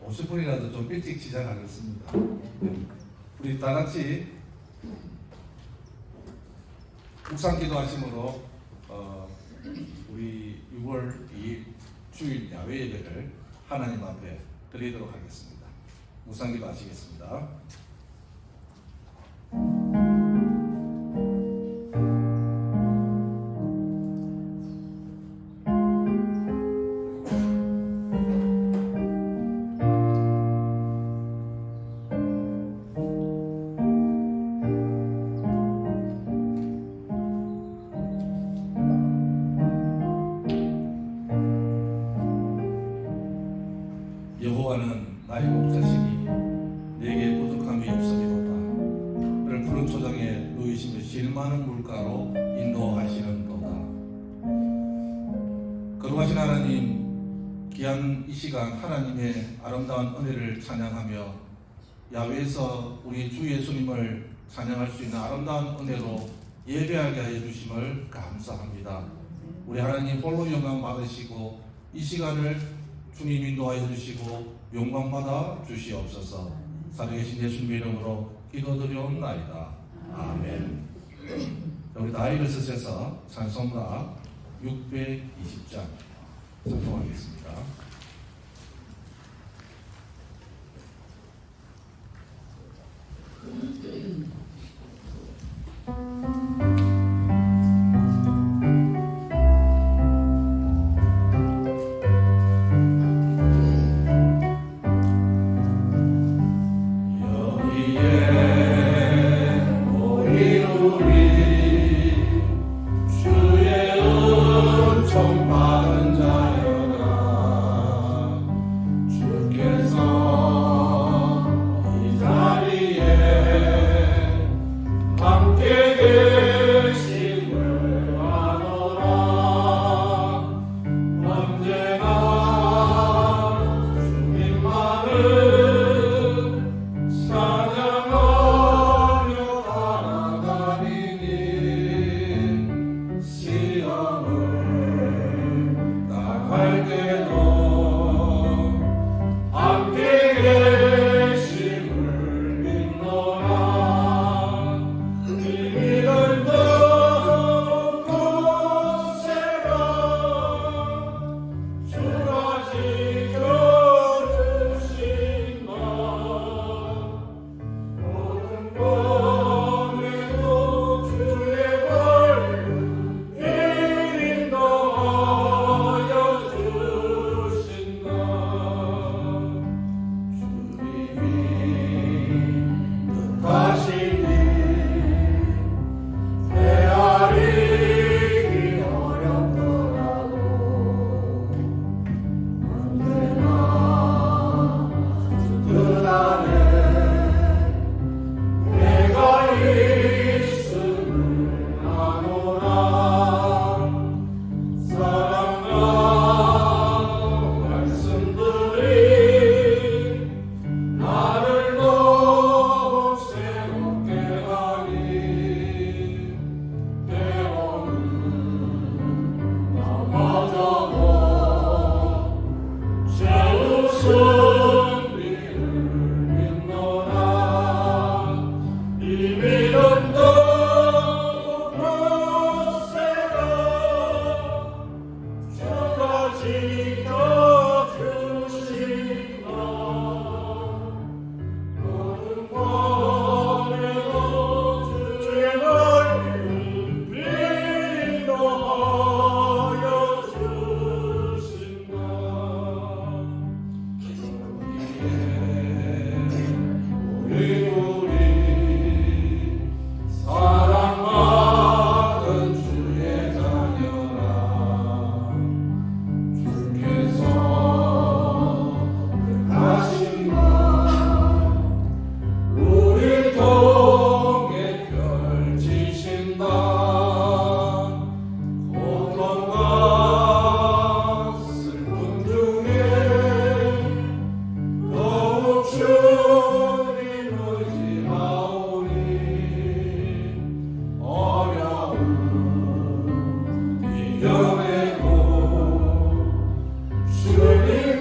50분이라도 좀 일찍 시작하겠습니다. 우리 다 같이 묵상기도 하심으로 우리 6월 2일 주일 야외 예배를 하나님 앞에 드리도록 하겠습니다. 묵상기도 하시겠습니다. 여호와는 나의 목자시니 내게 부족함이 없으리로다. 그를 푸른 초장에 누이시며 질 많은 물가로 인도하시는도다. 거룩하신 하나님, 귀한 이 시간 하나님의 아름다운 은혜를 찬양하며 야외에서 우리 주 예수님을 찬양할 수 있는 아름다운 은혜로 예배하게 하여 주심을 감사합니다. 우리 하나님 홀로 영광 받으시고 이 시간을 주님 인도하여 주시고 영광받아 주시옵소서. 살아계신 예수님 이름으로 기도드리옵나이다. 아멘. 우리 다 일어서셔서 찬송가 620장 찬송하겠습니다.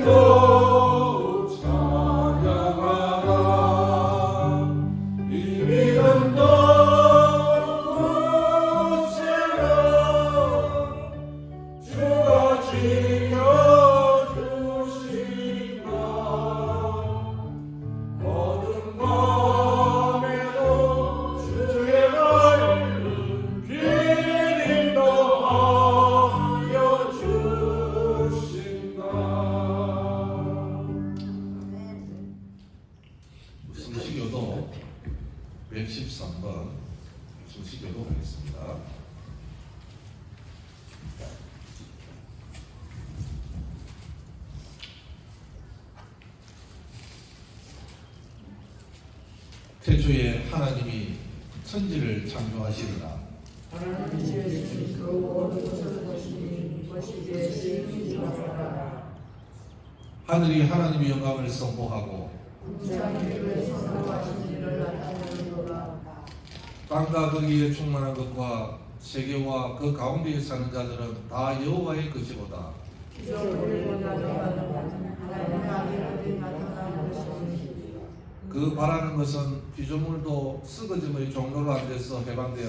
주님도 참 태초에 하나님이 천지를 창조하시리라. 하늘이 하나님의 영광을 선포하고 땅과 거기에 충만한 것과 세계와 그 가운데에 사는 자들은 다 여호와의 것이로다. 그 바라는 것은 피조물도 썩어짐의 종로로 안 돼서 해방되어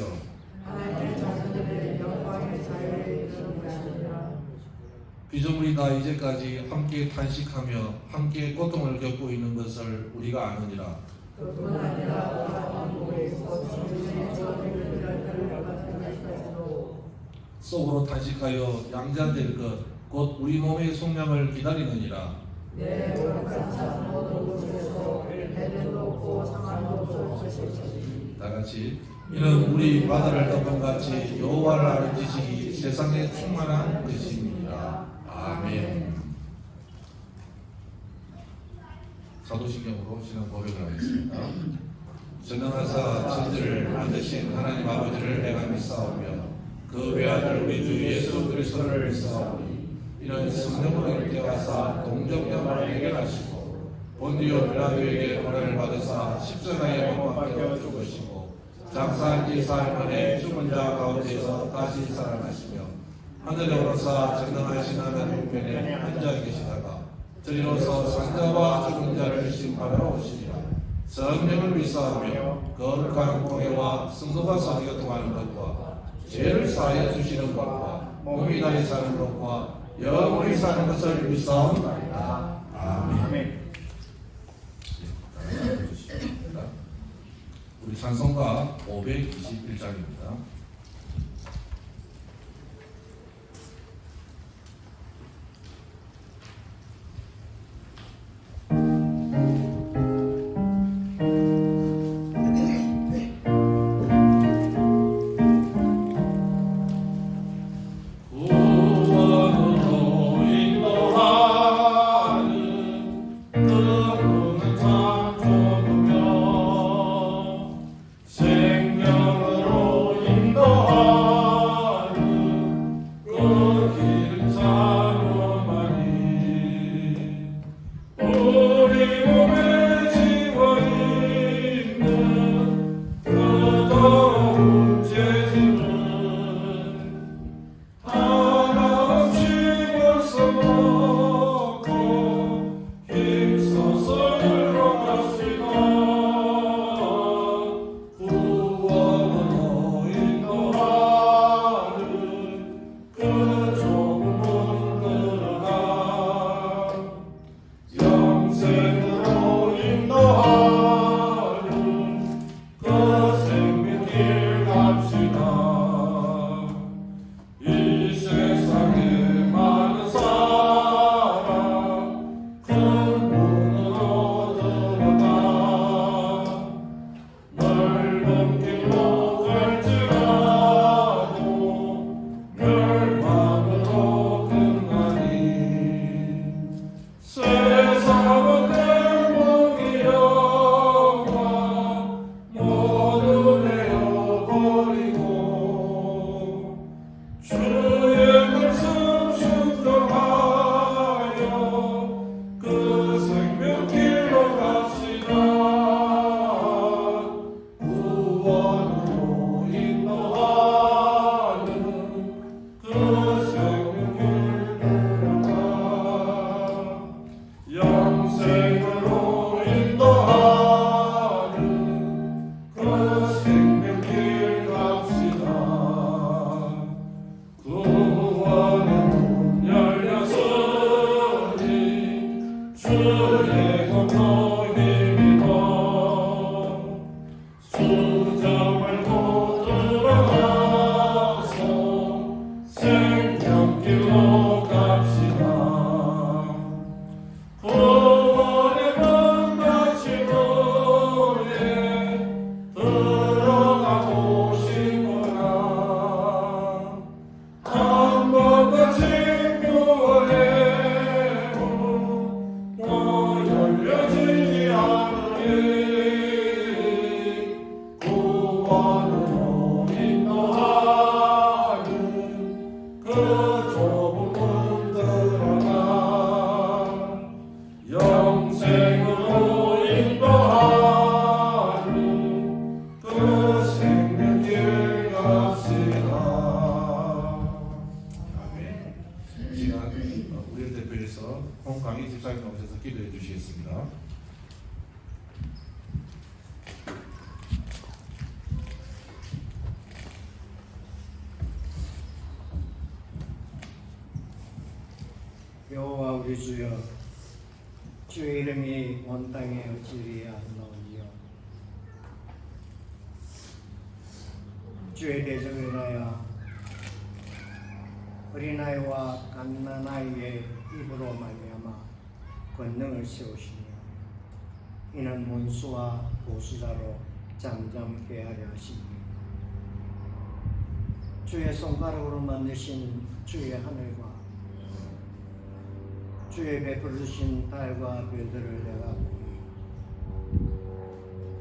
피조물이 다 이제까지 함께 탄식하며 함께 고통을 겪고 있는 것을 우리가 아느니라. 속으로 탄식하여 양자될 것 곧 우리 몸의 속량을 기다리느니라. 다같이 이는 우리 바다를 덮은 같이 여호와를 아는 지식이 세상에 충만한 것입니다. 아멘. 사도신경으로 신앙 고백을 하겠습니다. 전능하사 천지를 만드신 하나님 아버지를 내가 믿사오며 그 외아들 우리 주 예수 그리스도를 믿사오니 이는 성령으로 일깨워사 동정녀를 해결하시고 본디오 빌라도에게 고난을 받으사 십자가에 못 박혀 죽으시고 장사한 지 사흘 만에 죽은 자 가운데서 다시 살아나시며 하늘에 오르사 전능하신 하나님 우편에 앉아 계시다가 저리로서 산자와 죽은 자를 심판하러 오시리라. 성령을 믿사오며 거룩한 공회와 성도가 서로 교통하는 것과 죄를 사하여 주시는 것과 몸이 다시 사는 것과 영원히 사는 것을 믿사옵나이다. 아멘. 우리 찬송가 521장입니다. 넓은 길로 갈지라도 멸망 그 좁은 문 들어가 영생으로 인도하니 그 생명길 갑시다. 아멘. 이 시간 우리를 대표해서 홍광희 집사님 나오셔서 기도해 주시겠습니다. 여호와 우리 주여, 주의 이름이 온 땅에 어찌리야 하나오니요. 주의 대적을 인하여 어린아이와 갓난아이의 입으로 말미암아 권능을 세우시며 이는 문수와 보수자로 잠잠케 하려 하시니 주의 손가락으로 만드신 주의 하늘과 주의 베풀으신 달과 별들을 내가 보니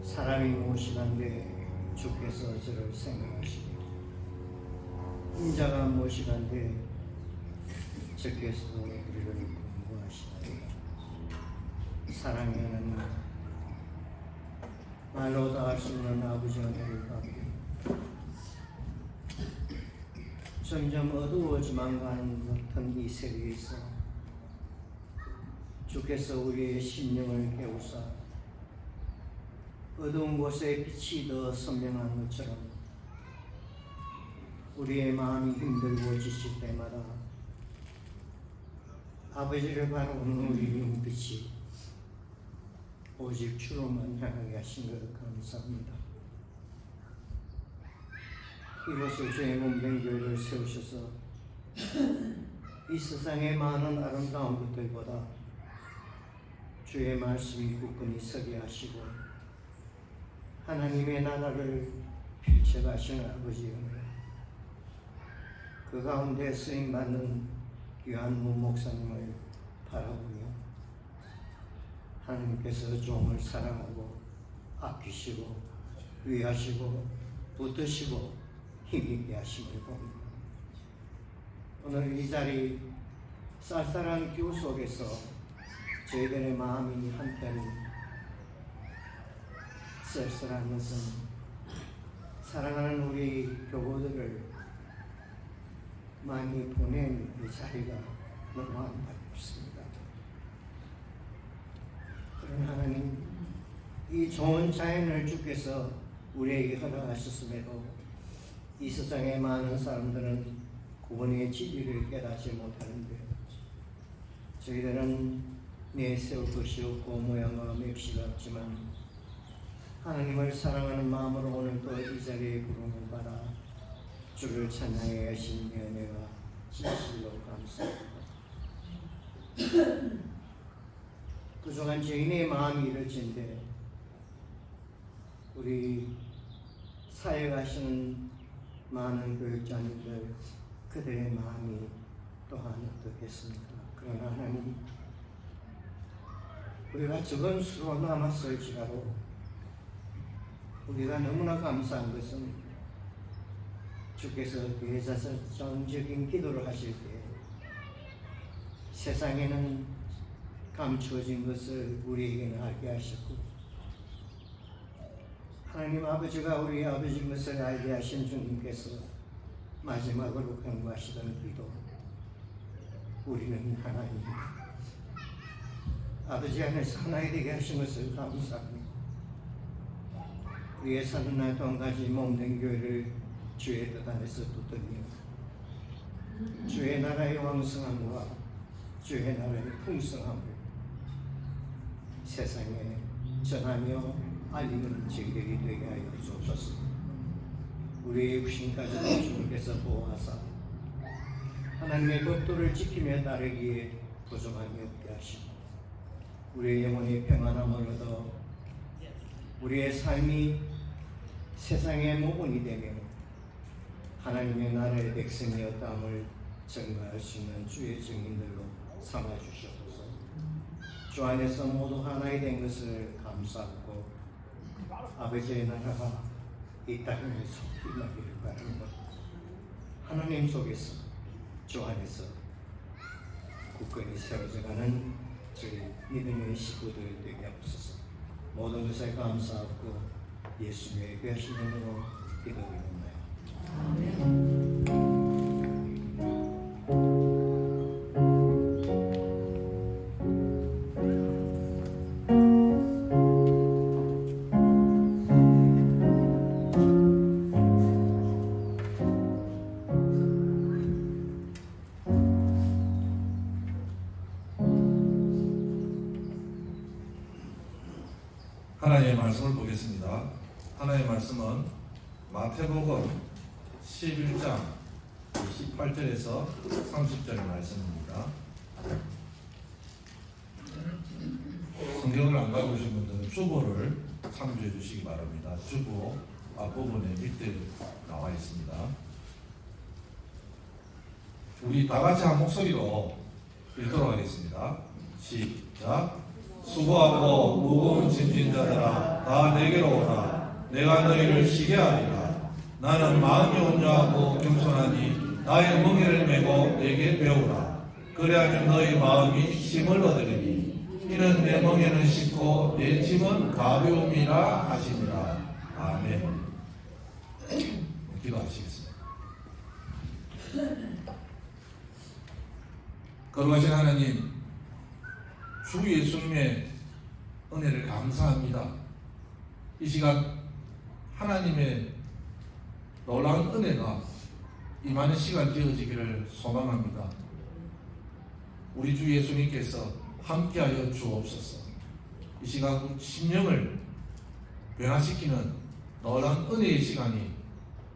사람이 무엇이간데 주께서 저를 생각하시니 인자가 무엇이간데 주께서도 우리를 공부하시나니 사랑의 하나님, 말로 다 할 수 없는 아버지 은혜를 받고 점점 어두워지만 가는 듯한 이 세계에서 주께서 우리의 심령을 깨우사 어두운 곳에 빛이 더 선명한 것처럼 우리의 마음이 힘들고 지칠 때마다 아버지를 바라보는 우리의 눈빛이 오직 주로만 향하게 하신 것을 감사합니다. 이곳에 주의 몸된 교회를 세우셔서 이 세상의 많은 아름다운 것들보다 주의 말씀이 굳건히 서게 하시고 하나님의 나라를 펼쳐가시는 아버지 은혜, 그 가운데 쓰임받는 귀한 문목사님을 바라보며 하나님께서 종을 사랑하고 아끼시고 위하시고 붙드시고 힘있게 하심을 봅니다. 오늘 이 자리 쌀쌀한 기후 속에서 저희들의 마음이 한편 쓸쓸한 것은 사랑하는 우리 교우들을 많이 보낸 이 자리가 너무 안타깝습니다. 그런 하나님, 이 좋은 자연을 주께서 우리에게 허락하셨음에도 이 세상의 많은 사람들은 구원의 진리를 깨닫지 못하는데 저희들은 내세울 것이 없고 모양과 맵시가 없지만 하나님을 사랑하는 마음으로 오늘도 이 자리에 부름을 받아 주를 찬양해 하신 은혜가 진실로 감사합니다. 그동안 죄인의 마음이 이렇진데 우리 사역하시는 많은 교육자님들 그들의 마음이 또한 어떻겠습니까? 그러나 하나님, 우리가 적은 수로 남았을지라도 우리가 너무나 감사한 것은 주께서 대자성적인 기도를 하실 때 세상에는 감추어진 것을 우리에게는 알게 하셨고 하나님 아버지가 우리 아버지인 것을 알게 하신 주님께서 마지막으로 경고하시던 기도, 우리는 하나입니다. 아버지 안에서 하나가 되게 하신 것을 감사합니다. 우리의 사는 날 동안까지 몸된 교회를 주의 뜻 안에서 붙들며 주의 나라의 왕성함과 주의 나라의 풍성함을 세상에 전하며 알리는 제일이 되게 하여 주옵소서. 우리의 육신까지도 주님께서 보호하사 하나님의 법도를 지키며 따르기에 부족함이 없게 하시고 우리의 영혼이 평안함을 얻어 우리의 삶이 세상의 모본이 되며 하나님의 나라의 백성이었다함을 증거할 수 있는 주의 증인들로 삼아주시옵소서. 주 안에서 모두 하나가 된 것을 감사하고 아버지의 나라가 이 땅에서 일어나기를 바랍니다. 하나님 속에서 주 안에서 굳건히 세워져가는 저희 믿음의 식구들 되게 하옵소서. 모든 것에 감사하고 예수님의 귀하신 이름으로 기도드립니다. 하나님의 말씀을 보겠습니다. 하나님의 말씀은 마태복음 11장 18절에서 30절 말씀입니다. 성경을 안 가고 계신 분들은 주보를 참조해 주시기 바랍니다. 주보 앞부분에 밑에 나와 있습니다. 우리 다 같이 한 목소리로 읽도록 하겠습니다. 시작. 수고하고 무거운 짐진 자들아 다 내게로 오라. 내가 너희를 쉬게 하리라. 나는 마음이 온유하고 겸손하니 나의 멍에를 메고 내게 배우라. 그래야면 너희 마음이 힘을 얻으리니 이는 내 멍에는 쉽고 내 짐은 가벼움이라 하시니라. 아멘. 기도하시겠습니다. 거룩하신 하나님, 주 예수님의 은혜를 감사합니다. 이 시간 하나님의 놀라운 은혜가 임하는 시간 되어지기를 소망합니다. 우리 주 예수님께서 함께하여 주옵소서. 이 시간 심령을 변화시키는 놀라운 은혜의 시간이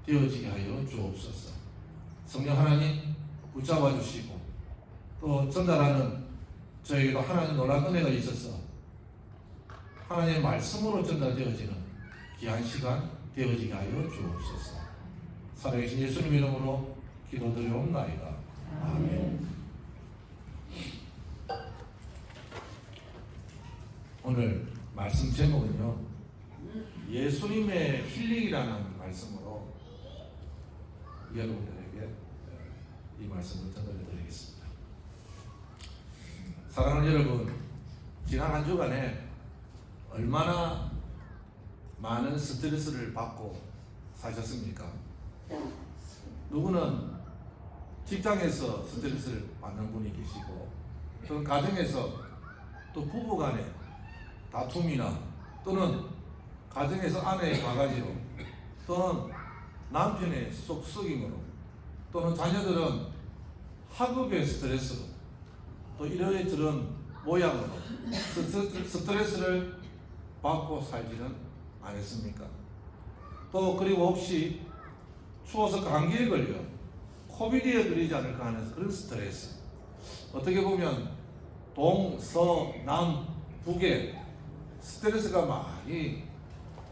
되어지게 하여 주옵소서. 성령 하나님 붙잡아 주시고 또 전달하는 저에게도 하나님 놀라운 은혜가 있어서 하나님의 말씀으로 전달되어지는 귀한 시간 되어지게 하여 주옵소서. 살아계신 예수님 이름으로 기도드리옵나이다. 아멘. 오늘 말씀 제목은요, 예수님의 힐링이라는 말씀으로 여러분들에게 이 말씀을 전달해드리겠습니다. 사랑하는 여러분, 지난 한 주간에 얼마나 많은 스트레스를 받고 사셨습니까? 누구는 직장에서 스트레스를 받는 분이 계시고, 또는 가정에서 또 부부간에 다툼이나 또는 가정에서 아내의 바가지로 또는 남편의 속썩임으로 또는 자녀들은 학업의 스트레스로 또 이러저런 모양으로 스트레스를 받고 살지는 않았습니까? 또 그리고 혹시 추워서 감기에 걸려 코비드에 걸리지 않을까 하는 그런 스트레스, 어떻게 보면 동서남 북에 스트레스가 많이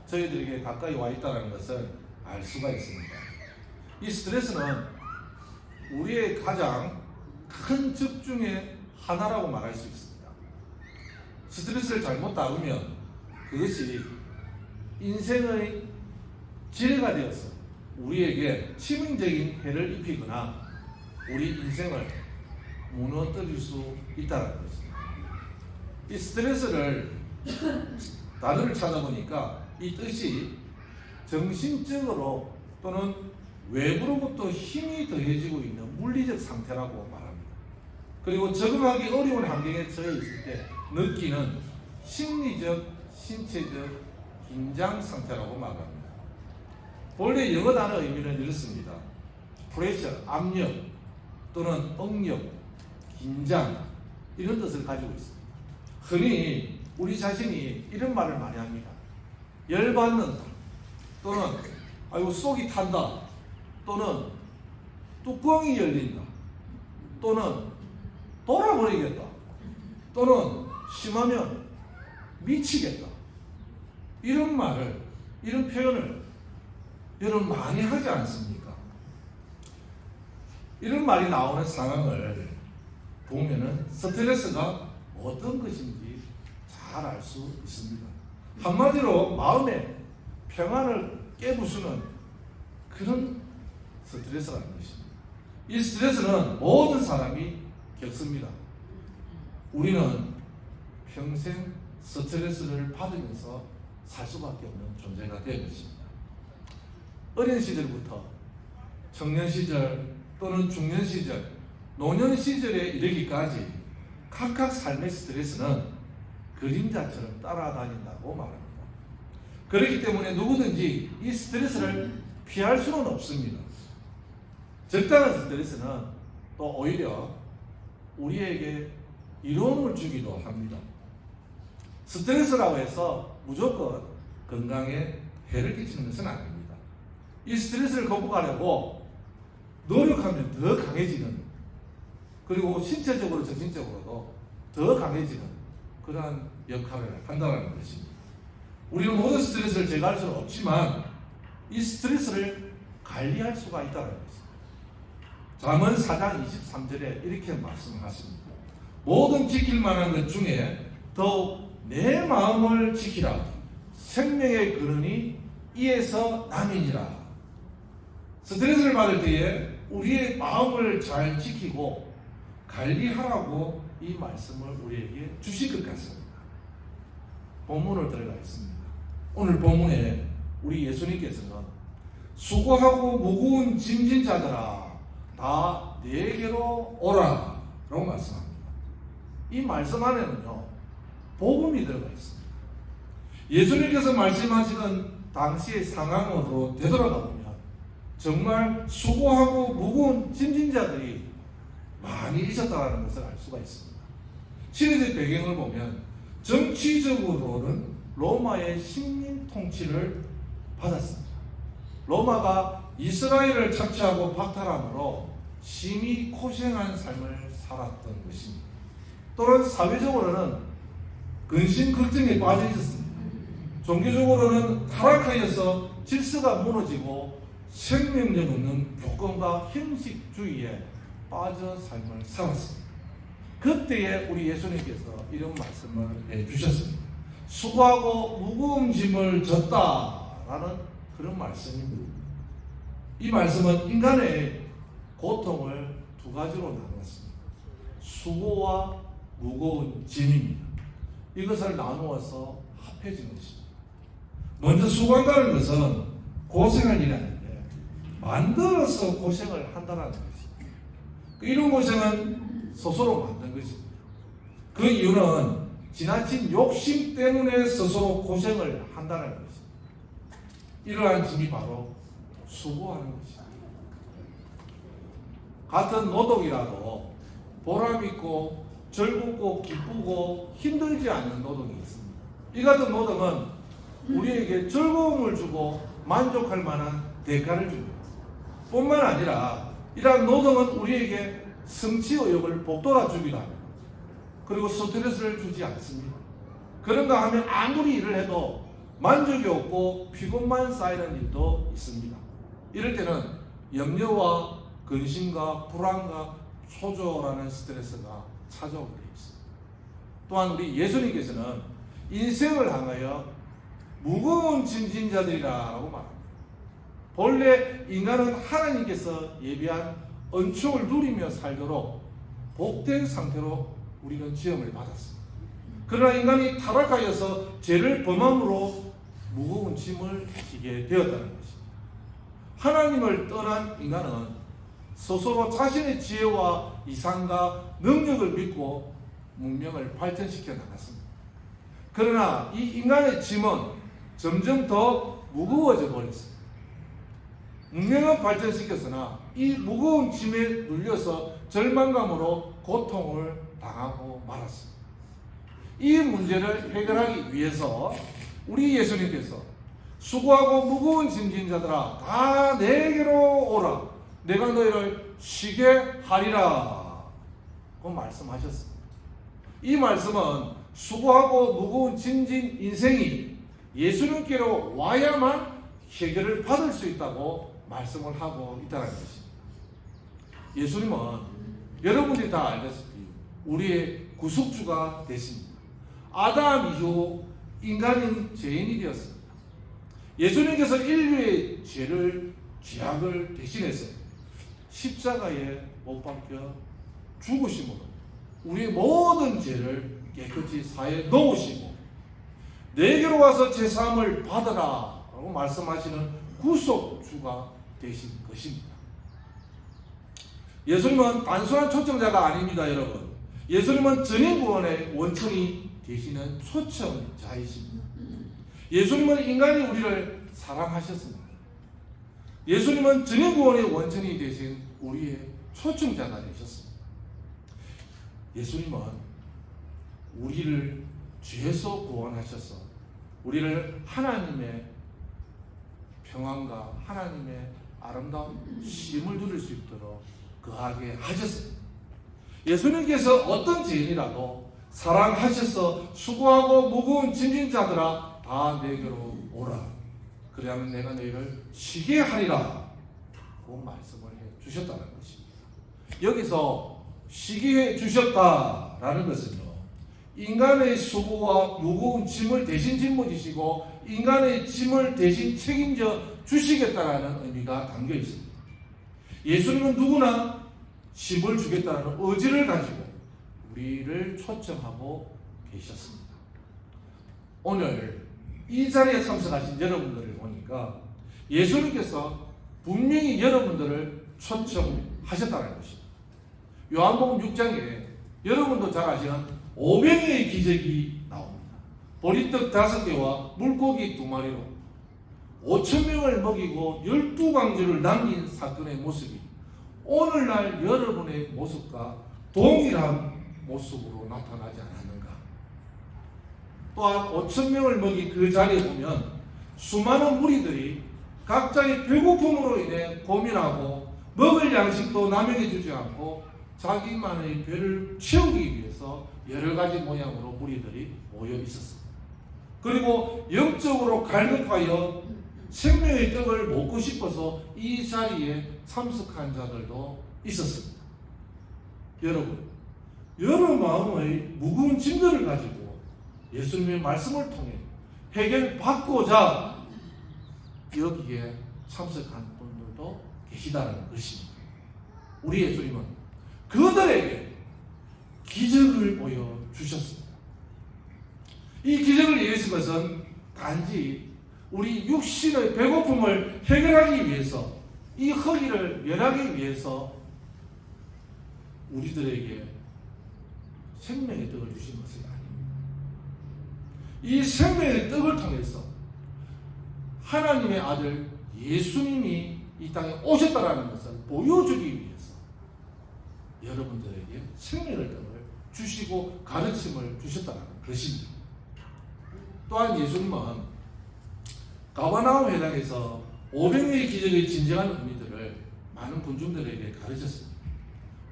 저희들에게 가까이 와 있다는 것을 알 수가 있습니다. 이 스트레스는 우리의 가장 큰 적 중에 하나라고 말할 수 있습니다. 스트레스를 잘못 다루면 그것이 인생의 지뢰가 되어서 우리에게 치명적인 해를 입히거나 우리 인생을 무너뜨릴 수 있다는 것입니다. 이 스트레스를 단어를 찾아보니까 이 뜻이 정신적으로 또는 외부로부터 힘이 더해지고 있는 물리적 상태라고 말합니다. 그리고 적응하기 어려운 환경에 처해 있을 때 느끼는 심리적, 신체적 긴장 상태라고 말합니다. 본래 영어 단어 의미는 이렇습니다. 프레셔, 압력 또는 억력, 긴장 이런 뜻을 가지고 있습니다. 흔히 우리 자신이 이런 말을 많이 합니다. 열받는다 또는 아이고 속이 탄다 또는 뚜껑이 열린다 또는 돌아버리겠다 또는 심하면 미치겠다, 이런 말을, 이런 표현을 여러분 많이 하지 않습니까? 이런 말이 나오는 상황을 보면은 스트레스가 어떤 것인지 잘 알 수 있습니다. 한마디로 마음의 평안을 깨부수는 그런 스트레스라는 것입니다. 이 스트레스는 모든 사람이 겪습니다. 우리는 평생 스트레스를 받으면서 살 수밖에 없는 존재가 되어 있습니다. 어린 시절부터 청년 시절 또는 중년 시절, 노년 시절에 이르기까지 각각 삶의 스트레스는 그림자처럼 따라다닌다고 말합니다. 그렇기 때문에 누구든지 이 스트레스를 피할 수는 없습니다. 적당한 스트레스는 또 오히려 우리에게 이로움을 주기도 합니다. 스트레스라고 해서 무조건 건강에 해를 끼치는 것은 아닙니다. 이 스트레스를 극복하려고 노력하면 더 강해지는, 그리고 신체적으로 정신적으로도 더 강해지는 그러한 역할을 한다는 것입니다. 우리는 모든 스트레스를 제거할 수는 없지만 이 스트레스를 관리할 수가 있다는 것입니다. 잠언 4장 23절에 이렇게 말씀하십니다. 모든 지킬 만한 것 중에 더욱 내 마음을 지키라. 생명의 근원이 이에서 남이니라. 스트레스를 받을 때에 우리의 마음을 잘 지키고 관리하라고 이 말씀을 우리에게 주실 것 같습니다. 본문을 들어가겠습니다. 오늘 본문에 우리 예수님께서는 수고하고 무거운 짐진 자들아 다 내게로 오라 라고 말씀합니다. 이 말씀 안에는요 복음이 들어가 있습니다. 예수님께서 말씀하시던 당시의 상황으로 되돌아가 보면 정말 수고하고 무거운 짐진 자들이 많이 있었다는 것을 알 수가 있습니다. 시대의 배경을 보면 정치적으로는 로마의 식민 통치를 받았습니다. 로마가 이스라엘을 착취하고 박탈함으로 심히 고생한 삶을 살았던 것입니다. 또한 사회적으로는 근심 걱정에 빠져 있었습니다. 종교적으로는 타락하여서 질서가 무너지고 생명력 없는 교권과 형식주의에 빠져 삶을 살았습니다. 그때에 우리 예수님께서 이런 말씀을 해주셨습니다. 수고하고 무거운 짐을 졌다라는 그런 말씀입니다. 이 말씀은 인간의 고통을 두 가지로 나누었습니다. 수고와 무거운 짐입니다. 이것을 나누어서 합해진 것입니다. 먼저 수고한다는 것은 고생할 일이 아닌데 만들어서 고생을 한다는 것입니다. 이런 고생은 스스로 만든 것입니다. 그 이유는 지나친 욕심 때문에 스스로 고생을 한다는 것입니다. 이러한 짐이 바로 수고하는 것입니다. 같은 노동이라도 보람있고 즐겁고 기쁘고 힘들지 않는 노동이 있습니다. 이 같은 노동은 우리에게 즐거움을 주고 만족할 만한 대가를 줍니다. 뿐만 아니라 이러한 노동은 우리에게 성취 의욕을 북돋아 주기도 합니다. 그리고 스트레스를 주지 않습니다. 그런가 하면 아무리 일을 해도 만족이 없고 피곤만 쌓이는 일도 있습니다. 이럴 때는 염려와 근심과 불안과 초조라는 스트레스가 찾아오게 되어 있습니다. 또한 우리 예수님께서는 인생을 향하여 무거운 짐진 자들이라고 말합니다. 본래 인간은 하나님께서 예비한 은총을 누리며 살도록 복된 상태로 우리는 지음을 받았습니다. 그러나 인간이 타락하여서 죄를 범함으로 무거운 짐을 지게 되었다는 것입니다. 하나님을 떠난 인간은 스스로 자신의 지혜와 이상과 능력을 믿고 문명을 발전시켜 나갔습니다. 그러나 이 인간의 짐은 점점 더 무거워져 버렸습니다. 문명은 발전시켰으나 이 무거운 짐에 눌려서 절망감으로 고통을 당하고 말았습니다. 이 문제를 해결하기 위해서 우리 예수님께서 수고하고 무거운 짐진 자들아 다 내게로 오라 내가 너희를 쉬게 하리라 고 말씀하셨습니다. 이 말씀은 수고하고 무거운 짐진 인생이 예수님께로 와야만 해결을 받을 수 있다고 말씀을 하고 있다는 것입니다. 예수님은 여러분들이 다 알다시피 우리의 구속주가 되십니다. 아담 이후 인간인 죄인이 되었습니다. 예수님께서 인류의 죄악을 대신해서 십자가에 못 박혀 죽으심으로 우리 모든 죄를 깨끗이 사해 놓으시고 내게로 와서 제사함을 받아라 라고 말씀하시는 구속주가 되신 것입니다. 예수님은 단순한 초청자가 아닙니다, 여러분. 예수님은 전인구원의 원천이 되시는 초청자이십니다. 예수님은 인간이 우리를 사랑하셨습니다. 예수님은 전인구원의 원천이 되신 우리의 초청자가 되셨습니다. 예수님은 우리를 죄에서 구원하셔서 우리를 하나님의 평안과 하나님의 아름다운 쉼을 누릴 수 있도록 거하게 하셨습니다. 예수님께서 어떤 죄인이라도 사랑하셔서 수고하고 무거운 짐진 자들아 다 내게로 오라. 그래야만 내가 너희를 쉬게 하리라. 그 말씀을 해 주셨다는 것입니다. 여기서 쉬게 해 주셨다라는 것은요, 인간의 수고와 무거운 짐을 대신 짊어지시고 인간의 짐을 대신 책임져 주시겠다라는 의미가 담겨 있습니다. 예수님은 누구나 짐을 주겠다는 의지를 가지고 우리를 초청하고 계셨습니다. 오늘 이 자리에 참석하신 여러분들을 보니까 예수님께서 분명히 여러분들을 초청하셨다는 것입니다. 요한복음 6장에 여러분도 잘 아시는 500의 기적이 나옵니다. 보리떡 5개와 물고기 2마리로 5,000명을 먹이고 12광주를 남긴 사건의 모습이 오늘날 여러분의 모습과 동일한 모습으로 나타나지 않았는가? 또한 5,000명을 먹인 그 자리에 보면 수많은 무리들이 각자의 배고픔으로 인해 고민하고 먹을 양식도 남에게 주지 않고 자기만의 배를 채우기 위해서 여러 가지 모양으로 무리들이 모여 있었습니다. 그리고 영적으로 갈급하여 생명의 떡을 먹고 싶어서 이 자리에 참석한 자들도 있었습니다. 여러분, 여러 마음의 무거운 짐들을 가지고 예수님의 말씀을 통해 해결받고자 여기에 참석한 분들도 계시다는 것입니다. 우리 예수님은 그들에게 기적을 보여주셨습니다. 이 기적을 예수신 것은 단지 우리 육신의 배고픔을 해결하기 위해서, 이 허기를 멸하기 위해서 우리들에게 생명의 떡을 주신 것이 아닙니다. 이 생명의 떡을 통해서 하나님의 아들 예수님이 이 땅에 오셨다라는 것을 보여주기 위해서 여러분들에게 생명의 떡을 주시고 가르침을 주셨다는 것입니다. 또한 예수님은 가버나움 회당에서 500명의 기적의 진정한 의미들을 많은 군중들에게 가르쳤습니다.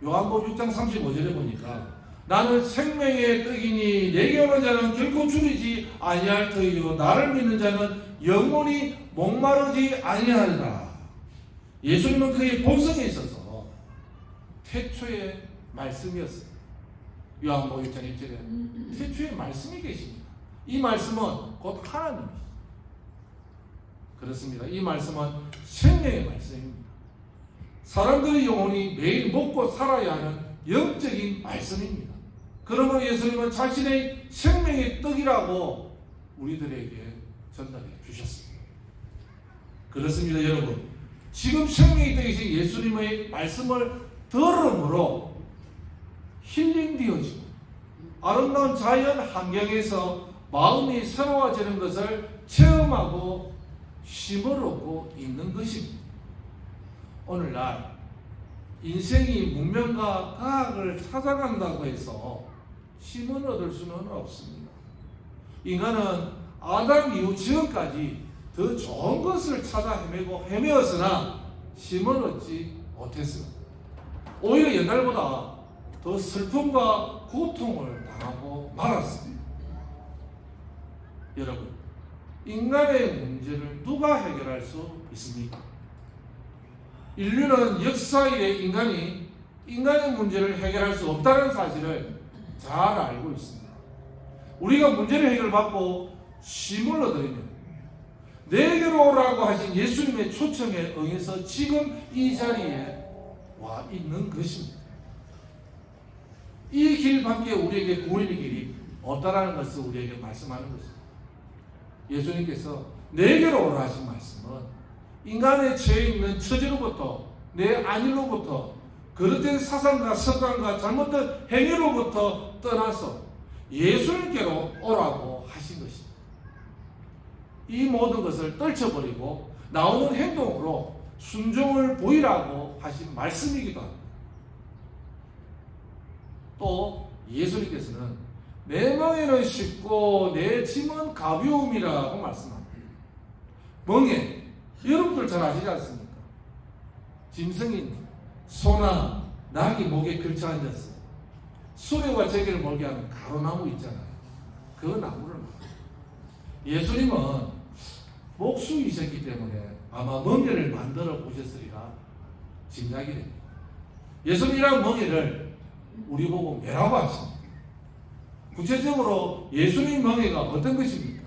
요한복음 6장 35절에 보니까 나는 생명의 떡이니 내게 오는 자는 결코 줄이지 아니할 터이요 나를 믿는 자는 영원히 목마르지 아니하리라. 예수님은 그의 본성에 있어서 태초의 말씀이었어요. 요한복음 6장 1절에 태초의 말씀이 계십니다. 이 말씀은 곧 하나님이시죠. 그렇습니다. 이 말씀은 생명의 말씀입니다. 사람들의 영혼이 매일 먹고 살아야 하는 영적인 말씀입니다. 그러므로 예수님은 자신의 생명의 떡이라고 우리들에게 전달해 주셨습니다. 그렇습니다, 여러분. 지금 생명의 떡이신 예수님의 말씀을 들음으로 힐링되어지고 아름다운 자연 환경에서 마음이 새로워지는 것을 체험하고 힘을 얻고 있는 것입니다. 오늘날 인생이 문명과 과학을 찾아간다고 해서 힘을 얻을 수는 없습니다. 인간은 아담 이후 지금까지 더 좋은 것을 찾아 헤매었으나 힘을 얻지 못했습니다. 오히려 옛날보다 더 슬픔과 고통을 당하고 말았습니다. 여러분, 인간의 문제를 누가 해결할 수 있습니까? 인류는 역사 이래 인간의 문제를 해결할 수 없다는 사실을 잘 알고 있습니다. 우리가 문제를 해결받고 쉼을 얻으려면 내게로 오라고 하신 예수님의 초청에 응해서 지금 이 자리에 와 있는 것입니다. 이 길밖에 우리에게 구원의 길이 없다라는 것을 우리에게 말씀하는 것입니다. 예수님께서 내게로 오라 하신 말씀은 인간의 죄에 있는 처지로부터 내 안위로부터 그릇된 사상과 습관과 잘못된 행위로부터 떠나서 예수님께로 오라고 하신 것입니다. 이 모든 것을 떨쳐버리고 나오는 행동으로 순종을 보이라고 하신 말씀이기도 합니다. 또 예수님께서는 내 멍에는 쉽고 내 짐은 가벼움이라고 말씀합니다. 멍에 여러분들 잘 아시지 않습니까? 짐승인 소나 낙이 목에 걸쳐 앉았어. 수레와 제기를 몰게 하는 가로나무 있잖아요. 그 나무를 말합니다. 예수님은 목수이셨기 때문에 아마 멍에를 만들어 보셨으리라 짐작이 됩니다. 예수님이란 멍에를 우리 보고 매라고 하십니다. 구체적으로 예수님 멍에가 어떤 것입니까?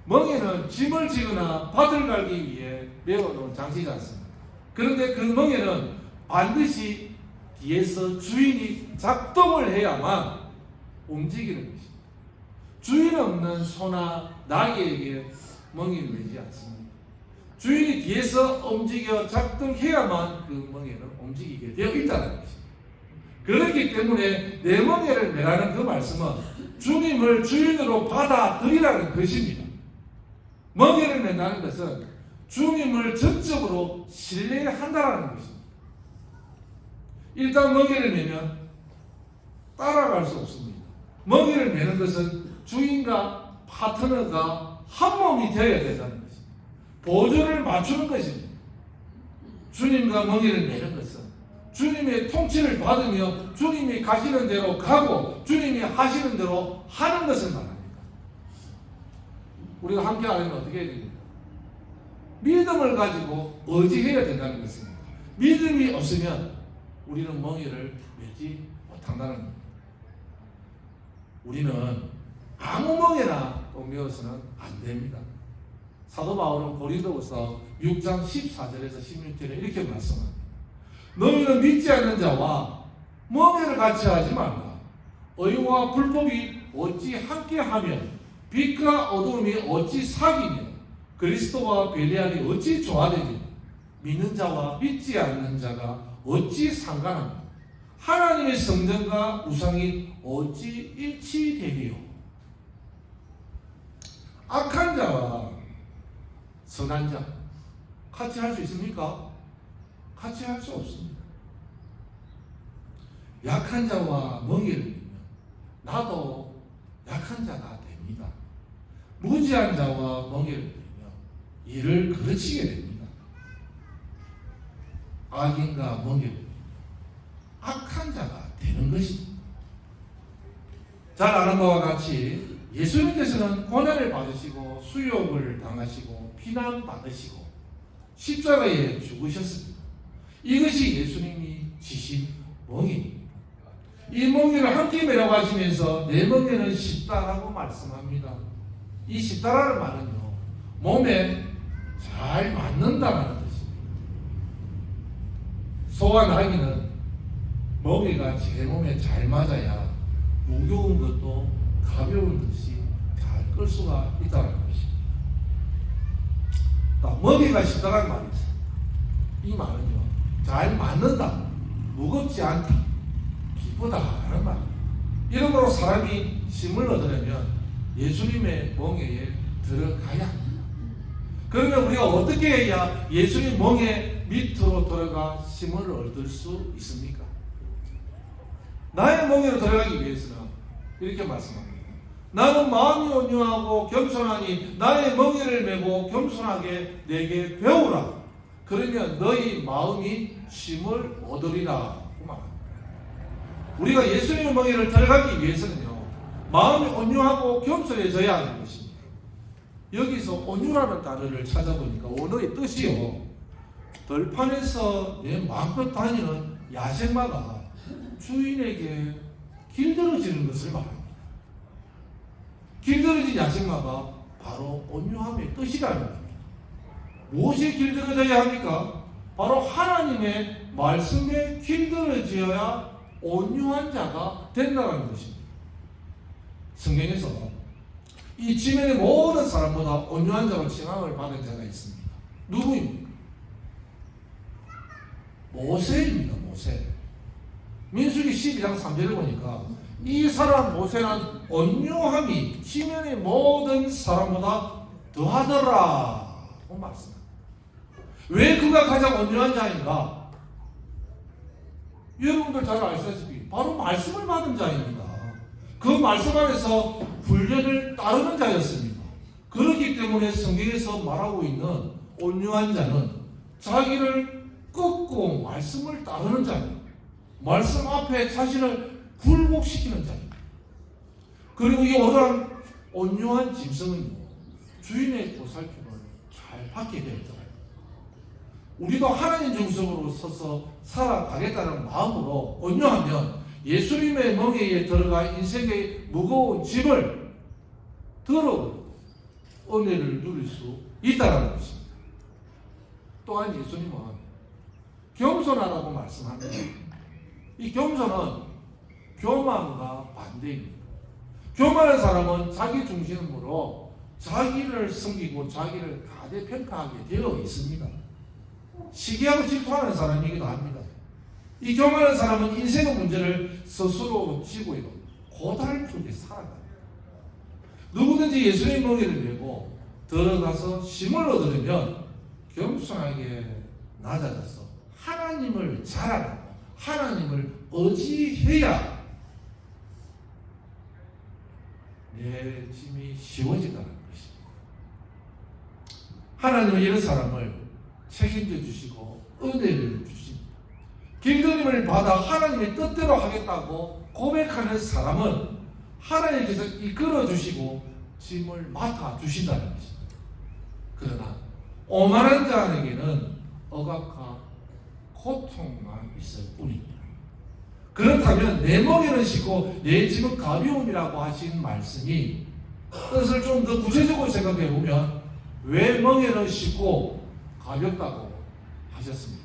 멍에는 짐을 지거나 밭을 갈기 위해 메어놓은 장치지 않습니까? 그런데 그 멍에는 반드시 뒤에서 주인이 작동을 해야만 움직이는 것입니다. 주인 없는 소나 나귀에게 멍에는 매지 않습니다. 주인이 뒤에서 움직여 작동해야만 그 멍에는 움직이게 되어 있다는 것입니다. 그렇기 때문에 내 멍에를 매라는 그 말씀은 주님을 주인으로 받아들이라는 것입니다. 멍에를 맨다는 것은 주님을 전적으로 신뢰한다는 것입니다. 일단 멍에를 매면 따라갈 수 없습니다. 멍에를 매는 것은 주인과 파트너가 한 몸이 되어야 된다는 것입니다. 보조를 맞추는 것입니다. 주님과 멍에를 매는 것은 주님의 통치를 받으며 주님이 가시는 대로 가고 주님이 하시는 대로 하는 것을 말합니다. 우리가 함께 하려면 어떻게 해야 됩니까? 믿음을 가지고 의지해야 된다는 것입니다. 믿음이 없으면 우리는 멍에를 매지 못한다는 겁니다. 우리는 아무 멍에나 메어서는 안 됩니다. 사도 바울은 고린도후서 6장 14절에서 16절에 이렇게 말씀합니다. 너희는 믿지 않는 자와 멍에를 같이 하지 말라. 의와 불법이 어찌 함께하면 빛과 어둠이 어찌 사귀며 그리스도와 벨리알이 어찌 조화되며 믿는 자와 믿지 않는 자가 어찌 상관하며 하나님의 성전과 우상이 어찌 일치되리요. 악한 자와 선한 자 같이 할 수 있습니까? 같이 할 수 없습니다. 약한 자와 멍에를 매면 나도 약한 자가 됩니다. 무지한 자와 멍에를 매면 이를 그르치게 됩니다. 악인과 멍에를 매면 악한 자가 되는 것입니다. 잘 아는 바와 같이 예수님께서는 고난을 받으시고 수욕을 당하시고 비난받으시고 십자가에 죽으셨습니다. 이것이 예수님이 지신 멍에입니다. 이 멍에를 함께 매라고 하시면서 내 멍에는 쉽다라고 말씀합니다. 이 쉽다라는 말은요, 몸에 잘 맞는다는 뜻입니다. 소와 나귀는 멍에가 제 몸에 잘 맞아야 무거운 것도 가벼운 것이 잘 끌 수가 있다는 것입니다. 멍에가 쉽다라는 말이 있어요. 이 말은요, 잘 맞는다, 무겁지 않다, 기쁘다라는 말입니다. 이러므로 사람이 힘을 얻으려면 예수님의 멍에에 들어가야 합니다. 그러면 우리가 어떻게 해야 예수님 멍에 밑으로 들어가 힘을 얻을 수 있습니까? 나의 멍에로 들어가기 위해서는 이렇게 말씀합니다. 나는 마음이 온유하고 겸손하니 나의 멍에를 메고 겸손하게 내게 배우라. 그러면 너희 마음이 쉼을 얻으리라. 그 말입니다. 우리가 예수님의 멍에를 들어가기 위해서는요, 마음이 온유하고 겸손해져야 하는 것입니다. 여기서 온유라는 단어를 찾아보니까 언어의 뜻이요, 들판에서 내 마음껏 다니는 야생마가 주인에게 길들여지는 것을 말합니다. 길들여진 야생마가 바로 온유함의 뜻이라는 겁니다. 무엇이 길들여져야 합니까? 바로 하나님의 말씀에 길들여져야 온유한 자가 된다는 것입니다. 성경에서 이 지면의 모든 사람보다 온유한 자로 칭함을 받은 자가 있습니다. 누구입니까? 모세입니다. 모세. 민수기 12장 3절을 보니까 이 사람 모세는 온유함이 지면의 모든 사람보다 더하더라 고 말씀합니다. 왜 그가 가장 온유한 자인가? 여러분들 잘 아시다시피 바로 말씀을 받은 자입니다. 그 말씀 안에서 훈련을 따르는 자였습니다. 그렇기 때문에 성경에서 말하고 있는 온유한 자는 자기를 꺾고 말씀을 따르는 자입니다. 말씀 앞에 자신을 굴복시키는 자입니다. 그리고 이 온유한 짐승은요, 주인의 보살핌을 잘 받게 되었잖아요. 우리도 하나님 중심으로 서서 살아가겠다는 마음으로 온유하면 예수님의 멍에에 들어가 인생의 무거운 짐을 덜어 은혜를 누릴 수 있다는 것입니다. 또한 예수님은 겸손하라고 말씀합니다. 이 겸손은 교만과 반대입니다. 교만한 사람은 자기 중심으로 자기를 섬기고 자기를 가대평가하게 되어 있습니다. 시기하고 질투하는 사람이기도 합니다. 이 교만한 사람은 인생의 문제를 스스로 지고 있고 고달프게 살아갑니다. 누구든지 예수의 멍에를 메고 들어가서 힘을 얻으려면 겸손하게 낮아져서 하나님을 자랑하고 하나님을 의지해야 내 짐이 쉬워진다는 것입니다. 하나님은 이런 사람을 책임져 주시고 은혜를 주십니다. 길들임을 받아 하나님의 뜻대로 하겠다고 고백하는 사람은 하나님께서 이끌어 주시고 짐을 맡아 주신다는 것입니다. 그러나 오만한 자에게는 억압과 고통만 있을 뿐입니다. 그렇다면 내 멍에는 쉽고 내 짐은 가벼움이라고 하신 말씀이 뜻을 좀 더 구체적으로 생각해 보면 왜 멍에는 쉽고 가볍다고 하셨습니까?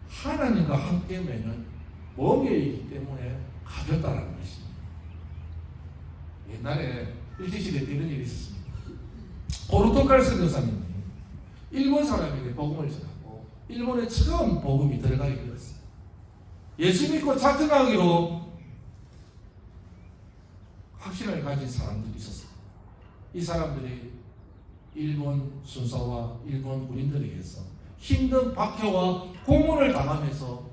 하나님과 함께 매는 멍에이기 때문에 가볍다라는 것입니다. 옛날에 일제시대 때 이런 일이 있었습니다. 포르투갈스 교사님이 일본 사람에게 복음을 전하고 일본에 처음 복음이 들어가게 되었어요. 예수 믿고 작정하기로 확신을 가진 사람들이 있었어요. 이 사람들이 일본 순사와 일본 군인들에게서 힘든 박해와 고문을 당하면서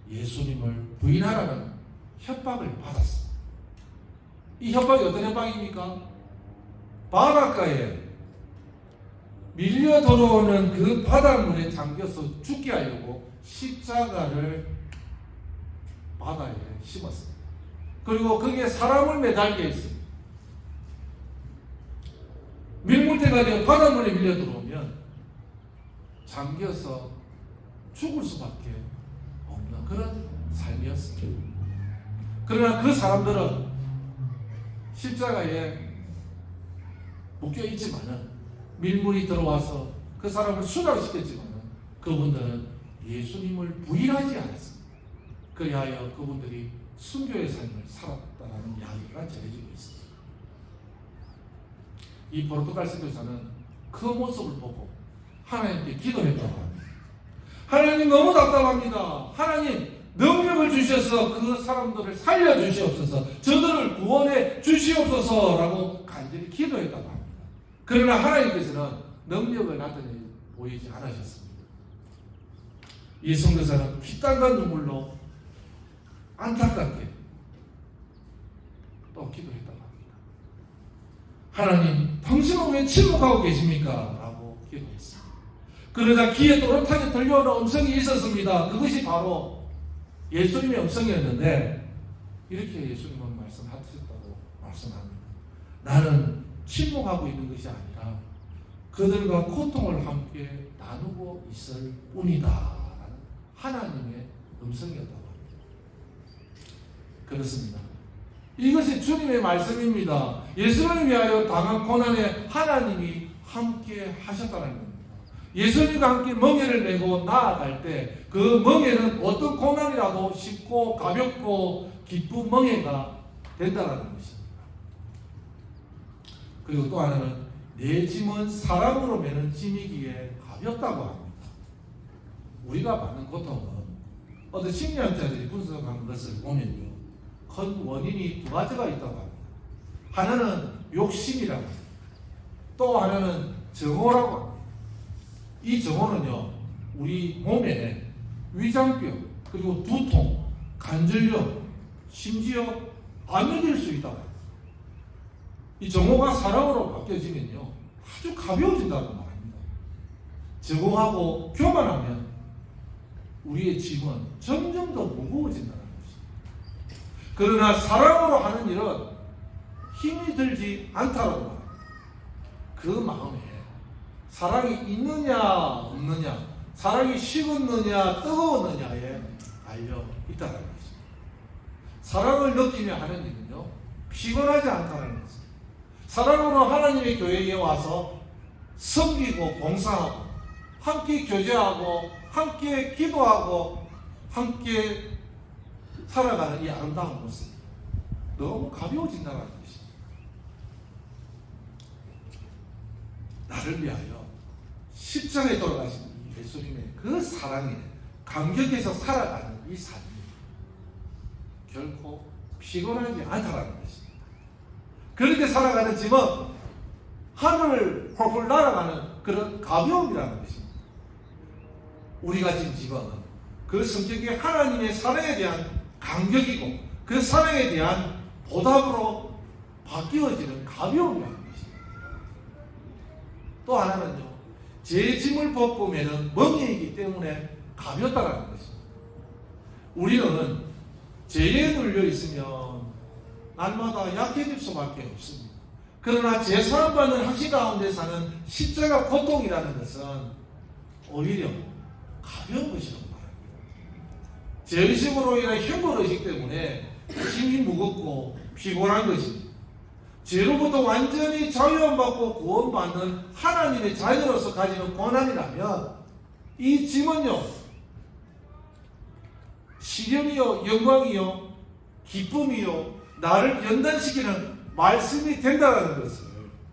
예수님을 부인하라는 협박을 받았습니다. 이 협박이 어떤 협박입니까? 바닷가에 밀려 들어오는 그 바닷물에 잠겨서 죽게 하려고 십자가를 바다에 심었습니다. 그리고 거기에 사람을 매달게 했습니다. 밀물대가 되어 바닷물에 밀려 들어오면 잠겨서 죽을 수밖에 없는 그런 삶이었습니다. 그러나 그 사람들은 십자가에 묶여 있지만은 밀물이 들어와서 그 사람을 순환시켰지만은 그분들은 예수님을 부인하지 않았습니다. 그리하여 그분들이 순교의 삶을 살았다는 이야기가 전해지고 있습니다. 이 포르투갈 선교사는 그 모습을 보고 하나님께 기도했다고 합니다. 하나님 너무 답답합니다. 하나님 능력을 주셔서 그 사람들을 살려주시옵소서, 저들을 구원해 주시옵소서라고 간절히 기도했다고 합니다. 그러나 하나님께서는 능력을 나타내 보이지 않으셨습니다. 이 선교사는 피땀과 눈물로 안타깝게 또 기도했다고 합니다. 하나님, 당신은 왜 침묵하고 계십니까? 라고 기도했습니다. 그러자 귀에 또렷하게 들려오는 음성이 있었습니다. 그것이 바로 예수님의 음성이었는데 이렇게 예수님은 말씀하셨다고 말씀합니다. 나는 침묵하고 있는 것이 아니라 그들과 고통을 함께 나누고 있을 뿐이다 라는 하나님의 음성이었다고 합니다. 그렇습니다. 이것이 주님의 말씀입니다. 예수를 위하여 당한 고난에 하나님이 함께 하셨다는 겁니다. 예수님과 함께 멍에를 메고 나아갈 때 그 멍에는 어떤 고난이라도 쉽고 가볍고 기쁜 멍에가 된다는 것입니다. 그리고 또 하나는 내 짐은 사랑으로 메는 짐이기에 가볍다고 합니다. 우리가 받는 고통은 어떤 심리학자들이 분석한 것을 보면요, 큰 원인이 두 가지가 있다고 합니다. 하나는 욕심이라고 합니다. 또 하나는 정오라고 합니다. 이 정오는요, 우리 몸에 위장병, 그리고 두통, 관절염, 심지어 암이 될 수 있다고 합니다. 이 정오가 사랑으로 바뀌어지면요, 아주 가벼워진다고 말합니다. 적응하고 교만하면 우리의 짐은 점점 더 무거워진다는 것입니다. 그러나 사랑으로 하는 일은 힘이 들지 않다고 말합니다. 그 마음에 사랑이 있느냐 없느냐, 사랑이 식었느냐 뜨거웠느냐에 달려 있다는 것입니다. 사랑을 느끼며 하는 일은요, 피곤하지 않다는 것입니다. 사랑으로 하나님의 교회에 와서 섬기고 봉사하고 함께 교제하고 함께 기도하고 함께 살아가는 이 아름다운 모습, 너무 가벼워진다는 것입니다. 나를 위하여 십자가에 돌아가신 예수님의 그 사랑에 감격해서 살아가는 이 삶이 결코 피곤하지 않다는 것입니다. 그렇게 살아가는 짐은 하늘을 훌훌 날아가는 그런 가벼움이라는 것입니다. 우리가 지금 짐은 그 성격이 하나님의 사랑에 대한 감격이고 그 사랑에 대한 보답으로 바뀌어지는 가벼움이라는 것입니다. 또 하나는요, 제 짐을 벗고 매는 멍에이기 때문에 가볍다라는 것입니다. 우리는 죄에 눌려 있으면 날마다 약해질 수밖에 없습니다. 그러나 제사함받는 확신 가운데 사는 십자가 고통이라는 것은 오히려 가벼운 것이라고 말합니다. 죄의식으로 인한 형벌의식 때문에 힘이 무겁고 피곤한 것입니다. 죄로부터 완전히 자유함받고 구원받는 하나님의 자녀로서 가지는 고난이라면 이 짐은요, 시련이요, 영광이요, 기쁨이요, 나를 연단시키는 말씀이 된다는 것을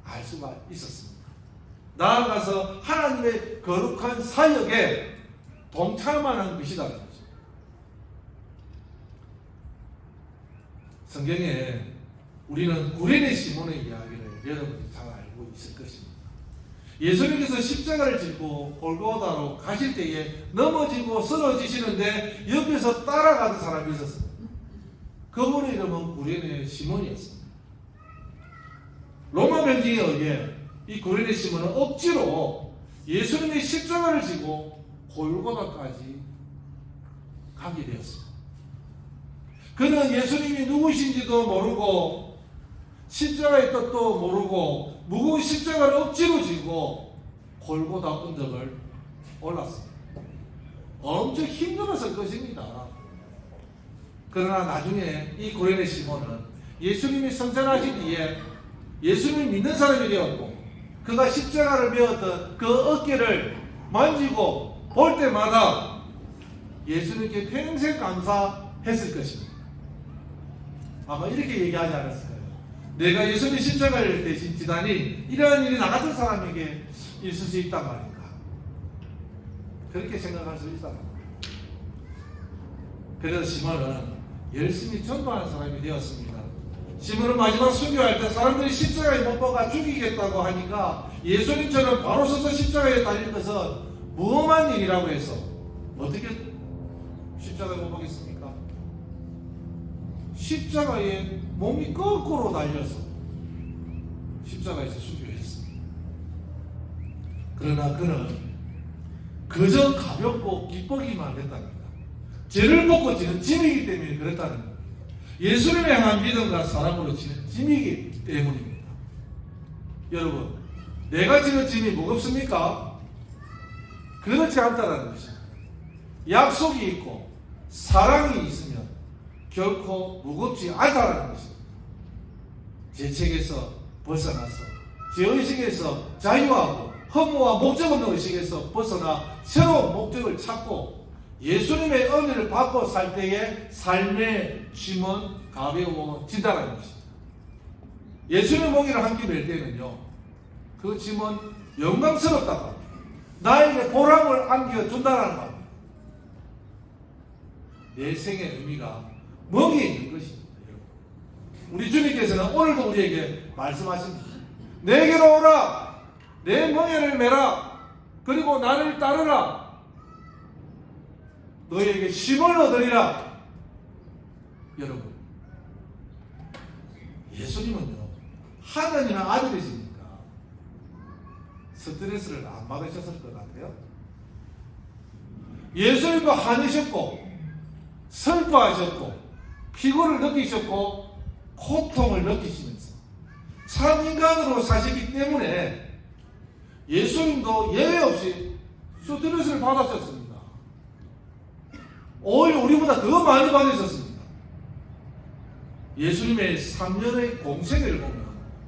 알 수가 있었습니다. 나아가서 하나님의 거룩한 사역에 동참하는 것이라는 거죠. 성경에 우리는 구레네 시몬의 이야기를 여러분이 잘 알고 있을 것입니다. 예수님께서 십자가를 지고 골고다로 가실 때에 넘어지고 쓰러지시는데 옆에서 따라가는 사람이 있었습니다. 그분의 이름은 구레네 시몬이었습니다. 로마 병기에 의해 이 구레네 시몬은 억지로 예수님의 십자가를 지고 골고다까지 가게 되었습니다. 그는 예수님이 누구신지도 모르고 십자가의 뜻도 모르고 무거운 십자가를 억지로 지고 골고다 언덕을 올랐습니다. 엄청 힘들었을 것입니다. 그러나 나중에 이 구레네 시몬은 예수님이 성천하신 뒤에 예수님을 믿는 사람이 되었고, 그가 십자가를 메었던 그 어깨를 만지고 볼 때마다 예수님께 평생 감사했을 것입니다. 아마 이렇게 얘기하지 않았을까요? 내가 예수님 십자가를 대신 지다니 이러한 일이 나 같은 사람에게 있을 수 있단 말인가, 그렇게 생각할 수 있다. 그래서 시몬은 열심히 전도하는 사람이 되었습니다. 시몬은 마지막 순교할 때 사람들이 십자가에 못 박아 죽이겠다고 하니까 예수님처럼 바로 서서 십자가에 달릴 것은 무엄한 일이라고 해서 어떻게 십자가에 못 박겠습니까? 십자가에 몸이 거꾸로 달려서 십자가에서 순교했습니다. 그러나 그는 그저 가볍고 기쁘기만 했답니다. 죄를 벗고 지는 짐이기 때문에 그랬다는 겁니다. 예수님을 향한 믿음과 사랑으로 지는 짐이기 때문입니다. 여러분, 내가 지는 짐이 무겁습니까? 그렇지 않다는 것입니다. 약속이 있고 사랑이 있으면 결코 무겁지 않다는 것입니다. 죄책에서 벗어나서 죄의식에서 자유하고 허무와 목적 없는 의식에서 벗어나 새로운 목적을 찾고 예수님의 은혜를 받고 살 때에 삶의 짐은 가벼워진다는 것입니다. 예수님의 몽이를 함께 뵐 때는요, 그 짐은 영광스럽다고 합니다. 나에게 보람을 안겨준다는 겁니다. 내 생의 의미가 멍에 있는 것입니다. 우리 주님께서는 오늘도 우리에게 말씀하십니다. 내게로 오라, 내 멍에를 메라, 그리고 나를 따르라, 너희에게 쉼을 얻으리라. 여러분, 예수님은요 하나님의 아들이시니까 스트레스를 안 받으셨을 것 같아요. 예수님도 화내셨고 슬퍼하셨고 피곤을 느끼셨고 고통을 느끼시면서 참 인간으로 사시기 때문에 예수님도 예외 없이 스트레스를 받으셨습니다. 오히려 우리보다 더 많이 받으셨습니다. 예수님의 3년의 공생애를 보면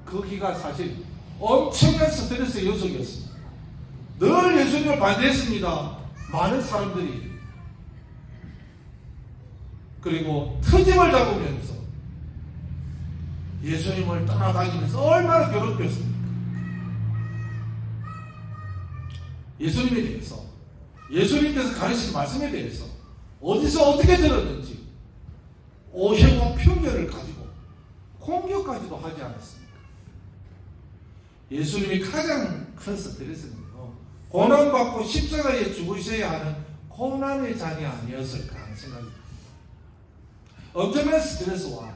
거기가 사실 엄청난 스트레스의 연속이었습니다. 늘 예수님을 반대했습니다. 많은 사람들이. 그리고 트집을 잡으면서 예수님을 따라다니면서 얼마나 괴롭혔습니까? 예수님에 대해서, 예수님께서 가르치신 말씀에 대해서 어디서 어떻게 들었는지 오해와 편견을 가지고 공격까지도 하지 않았습니까? 예수님이 가장 큰 스트레스는요, 고난받고 십자가에 죽으셔야 하는 고난의 잔이 아니었을까 하는 생각입니다. 엄청난 스트레스와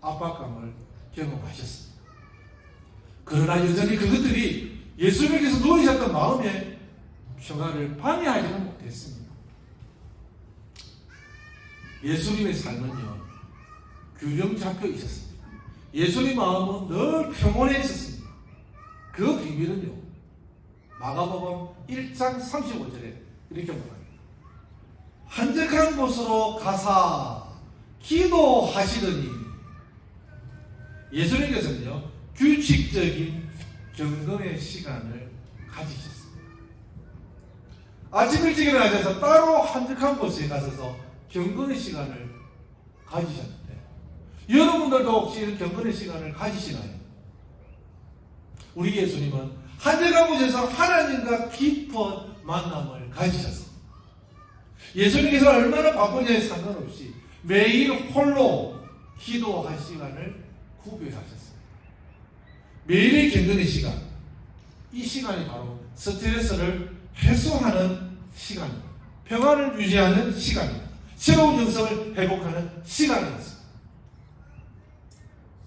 압박감을 경험하셨습니다. 그러나 여전히 그것들이 예수님께서 누리셨던 마음에 평안을 방해하지는 못했습니다. 예수님의 삶은요, 균형 잡혀 있었습니다. 예수님 마음은 늘 평온해 있었습니다. 그 비밀은요, 마가복음 1장 35절에 이렇게 말합니다. 한적한 곳으로 가사 기도하시더니, 예수님께서는요 규칙적인 경건의 시간을 가지셨습니다. 아침 일찍 일어나셔서 따로 한적한 곳에 가셔서 경건의 시간을 가지셨는데, 여러분들도 혹시 이런 경건의 시간을 가지시나요? 우리 예수님은 한적한 곳에서 하나님과 깊은 만남을 가지셨습니다. 예수님께서 얼마나 바쁘냐에 상관없이 매일 홀로 기도할 시간을 구별하셨습니다. 매일의 경건의 시간, 이 시간이 바로 스트레스를 해소하는 시간입니다. 평안을 유지하는 시간입니다. 새로운 영성을 회복하는 시간이었습니다.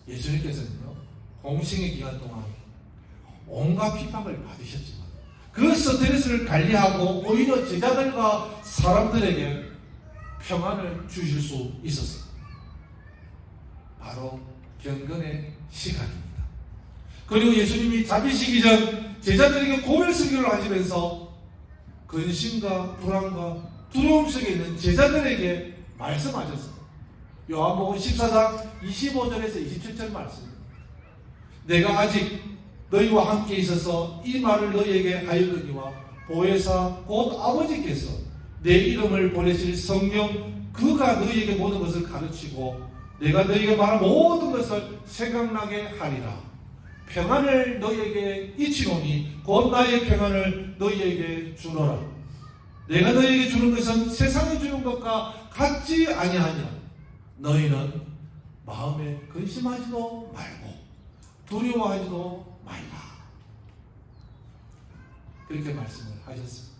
예수님께서는요, 공생의 기간 동안 온갖 핍박을 받으셨지만 그 스트레스를 관리하고 오히려 제자들과 사람들에게 평안을 주실 수 있었습니다. 바로 경건의 시간입니다. 그리고 예수님이 잡히시기 전 제자들에게 고별설교를 하시면서 근심과 불안과 두려움 속에 있는 제자들에게 말씀하셨습니다. 요한복음 14장 25절에서 27절 말씀입니다. 내가 아직 너희와 함께 있어서 이 말을 너희에게 하였거니와 보혜사 곧 아버지께서 내 이름을 보내실 성령 그가 너희에게 모든 것을 가르치고 내가 너희에게 말한 모든 것을 생각나게 하리라. 평안을 너희에게 이치노니 곧 나의 평안을 너희에게 주노라. 내가 너희에게 주는 것은 세상이 주는 것과 같지 아니하냐. 너희는 마음에 근심하지도 말고 두려워하지도 말라. 그렇게 말씀을 하셨습니다.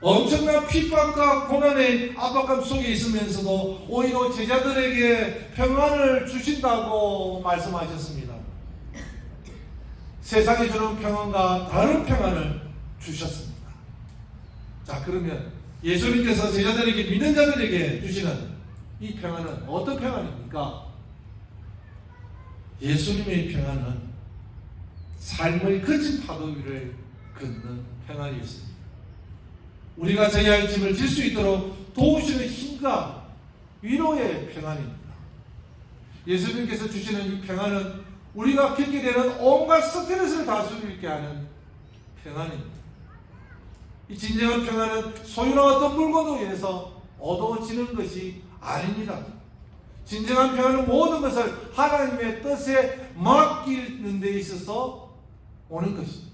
엄청난 핍박과 고난의 압박감 속에 있으면서도 오히려 제자들에게 평안을 주신다고 말씀하셨습니다. 세상이 주는 평안과 다른 평안을 주셨습니다. 자, 그러면 예수님께서 제자들에게, 믿는 자들에게 주시는 이 평안은 어떤 평안입니까? 예수님의 평안은 삶의 거친 파도 위를 걷는 평안이었습니다. 우리가 져야 할 짐을 질 수 있도록 도우시는 힘과 위로의 평안입니다. 예수님께서 주시는 이 평안은 우리가 겪게 되는 온갖 스트레스를 다 수 있게 하는 평안입니다. 이 진정한 평안은 소유나 어떤 물건으로 인해서 얻어지는 것이 아닙니다. 진정한 평안은 모든 것을 하나님의 뜻에 맡기는 데 있어서 오는 것입니다.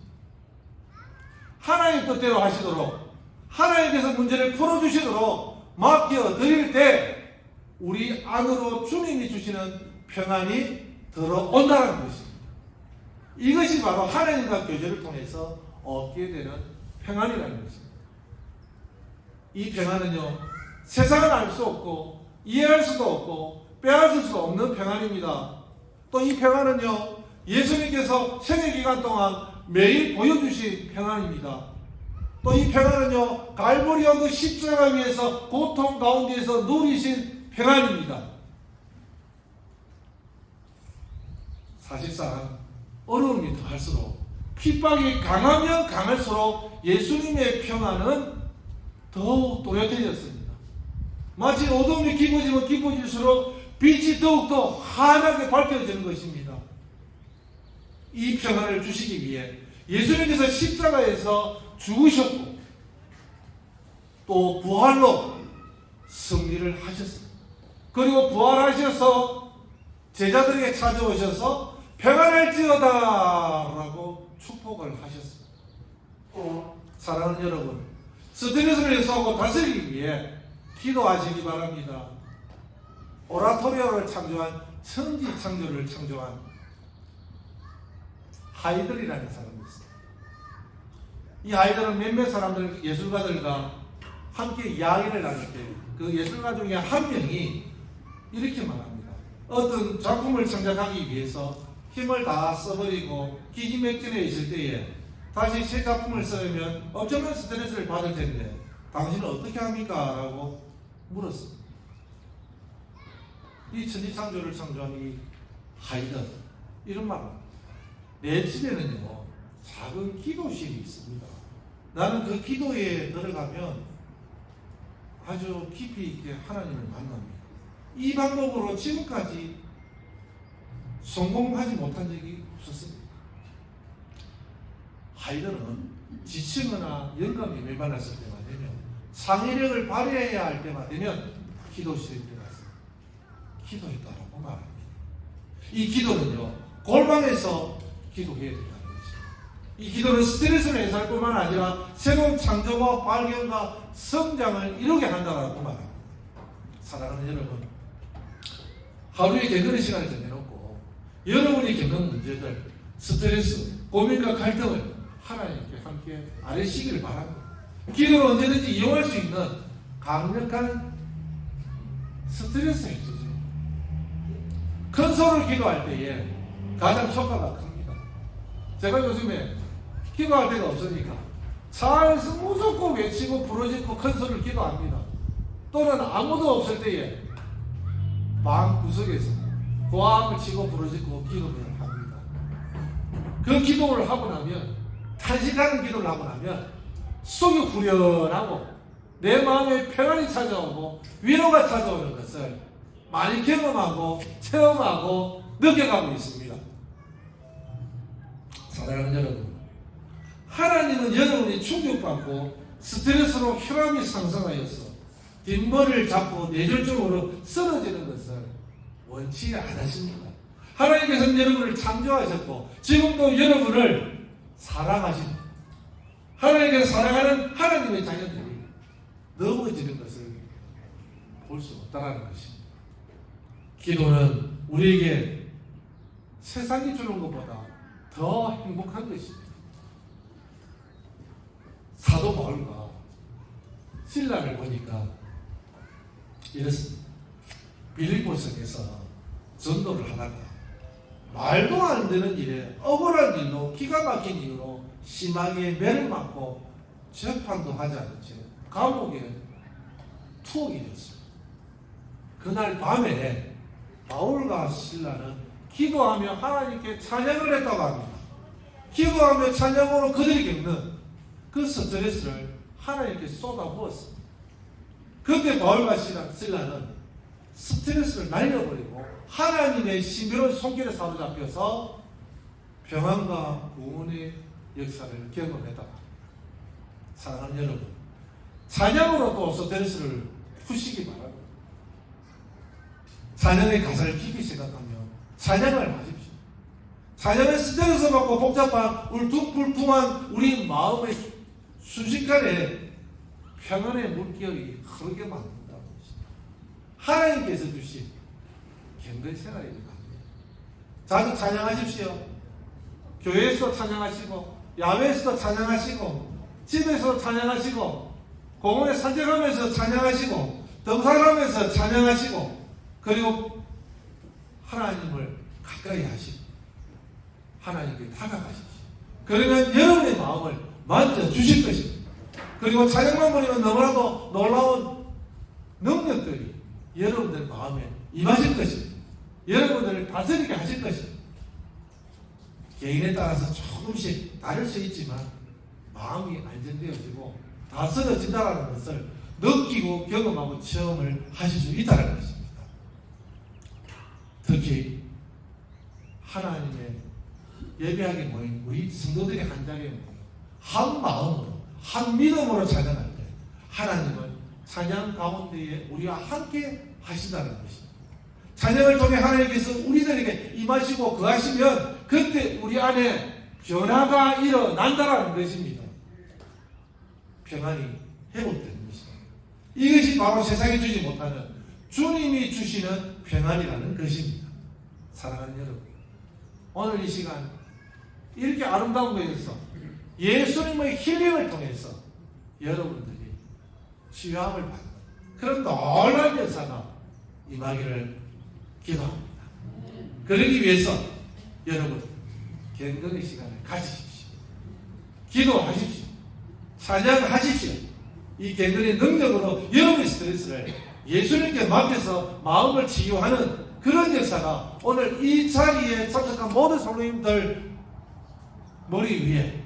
하나님 뜻대로 하시도록, 하나님께서 문제를 풀어주시도록 맡겨드릴 때 우리 안으로 주님이 주시는 평안이 들어온다는 것입니다. 이것이 바로 하나님과 교제를 통해서 얻게 되는 평안이라는 것입니다. 이 평안은요, 세상은 알 수 없고 이해할 수도 없고 빼앗을 수 없는 평안입니다. 또 이 평안은요, 예수님께서 생애기간 동안 매일 보여주신 평안입니다. 또 이 평안은요, 갈보리와 그 십자가 위에서 고통 가운데에서 누리신 평안입니다. 사실상 어려움이 더할수록, 핍박이 강하면 강할수록 예수님의 평안은 더욱 또렷해졌습니다. 마치 어둠이 깊어지면 깊어질수록 빛이 더욱더 환하게 밝혀지는 것입니다. 이 평안을 주시기 위해 예수님께서 십자가에서 죽으셨고 또 부활로 승리를 하셨습니다. 그리고 부활하셔서 제자들에게 찾아오셔서 평안할지어다 라고 축복을 하셨습니다. 사랑하는 여러분, 스트레스를 해소하고 다스리기 위해 기도하시기 바랍니다. 오라토리오를 창조한, 천지 창조를 창조한 하이들이라는 사람이 있습니다. 이 하이들은 몇몇 사람들, 예술가들과 함께 이야기를 나눌 때 그 예술가 중에 한 명이 이렇게 말합니다. 어떤 작품을 창작하기 위해서 힘을 다 써버리고 기지맥진해 있을 때에 다시 새 작품을 쓰려면 엄청난 스트레스를 받을 텐데 당신은 어떻게 합니까? 라고 물었습니다. 이 천지창조를 창조한 이 하이든 이런 말을 합니다. 내 집에는요, 작은 기도실이 있습니다. 나는 그 기도에 들어가면 아주 깊이 있게 하나님을 만납니다. 이 방법으로 지금까지 성공하지 못한 적이 없었습니다. 하이든은 지치거나 영감이 메말랐을 때만 되면, 창의력을 발휘해야 할 때만 되면 기도실에 들어가서 기도했다라고 말합니다. 이 기도는요, 골방에서 기도해야 된다는 것입니다. 이 기도는 스트레스를 해소할 뿐만 아니라 새로운 창조와 발견과 성장을 이루게 한다고 말합니다. 사랑하는 여러분, 하루에 겪는 시간을 정해놓고 여러분이 겪는 문제들, 스트레스, 고민과 갈등을 하나님께 함께 아뢰시기를 바랍니다. 기도를 언제든지 이용할 수 있는 강력한 스트레스 해소죠. 큰 소리를 기도할 때에 가장 효과가 큽니다. 제가 요즘에 기도할 데가 없으니까 차 안에서 무조건 외치고 부르짖고 큰 소리를 기도합니다. 또는 아무도 없을 때에 방 구석에서 고함을 치고 부르짖고 기도를 합니다. 그 기도를 하고 나면, 탄식하는 기도를 하고 나면 속이 후련하고 내 마음에 평안이 찾아오고 위로가 찾아오는 것을 많이 경험하고 체험하고 느껴가고 있습니다. 사랑하는 여러분, 하나님은 여러분이 충격받고 스트레스로 혈압이 상승하여서 뒷머리를 잡고 뇌졸중으로 쓰러지는 것을 원치 않으십니다. 하나님께서는 여러분을 창조하셨고 지금도 여러분을 사랑하십니다. 하나님께서 사랑하는 하나님의 자녀들이 넘어지는 것을 볼 수 없다는 것입니다. 기도는 우리에게 세상이 주는 것보다 더 행복한 것입니다. 사도 바울과 신라를 보니까 이렇습니다. 빌립보성에서 전도를 하다가 말도 안 되는 일에 억울한 일로 기가 막힌 이유로 심하게 매를 맞고 재판도 하지 않은 채 감옥에 투옥이 됐습니다. 그날 밤에 바울과 신라는 기도하며 하나님께 찬양을 했다고 합니다. 기도하며 찬양으로 그들이 겪는 그 스트레스를 하나님께 쏟아부었습니다. 그때 바울과 신라는 스트레스를 날려버리고 하나님의 신비로운 손길에 사로잡혀서 평안과 구원의 역사를 경험했다. 사랑하는 여러분, 찬양으로 또 스트레스를 푸시기 바랍니다. 찬양의 가사를 깊이 생각하며 찬양을 하십시오. 찬양의 스트레스 받고 복잡한 울퉁불퉁한 우리 마음의 순식간에 평안의 물결이 흐르게 만든다고 했습니다. 하나님께서 주신 견고한 생활이 됩니다. 자주 찬양하십시오. 교회에서 찬양하시고, 야외에서도 찬양하시고, 집에서 찬양하시고, 공원에 산책하면서 찬양하시고, 등산하면서 찬양하시고, 그리고 하나님을 가까이 하시고 하나님께 다가가십시오. 그러면 여러분의 마음을 만져주실 것입니다. 그리고 찬양만 보면 너무나도 놀라운 능력들이 여러분들 마음에 임하실 것입니다. 여러분들을 다스리게 하실 것입니다. 개인에 따라서 조금씩 다를 수 있지만 마음이 안정되어지고 다스려진다는 것을 느끼고 경험하고 체험을 하실 수 있다는 것입니다. 특히 하나님의 예배하게 모인 우리 성도들이 한 자리에 모여 한 마음으로 한 믿음으로 찬양할 때 하나님은 찬양 가운데에 우리와 함께 하신다는 것입니다. 찬양을 통해 하나님께서 우리들에게 임하시고 거하시면 그때 우리 안에 변화가 일어난다는 것입니다. 평안이 회복되는 것입니다. 이것이 바로 세상이 주지 못하는 주님이 주시는 평안이라는 것입니다. 사랑하는 여러분, 오늘 이 시간 이렇게 아름다운 곳에서 예수님의 힐링을 통해서 여러분들이 치유함을 받는 그런 놀라운 역사가 임하기를 기도합니다. 그러기 위해서 여러분 견고의 시간을 가지십시오. 기도하십시오. 찬양하십시오. 이 견고의 능력으로 여러분의 스트레스를 예수님께 맡겨서 마음을 치유하는 그런 역사가 오늘 이 자리에 참석한 모든 성도님들 머리 위에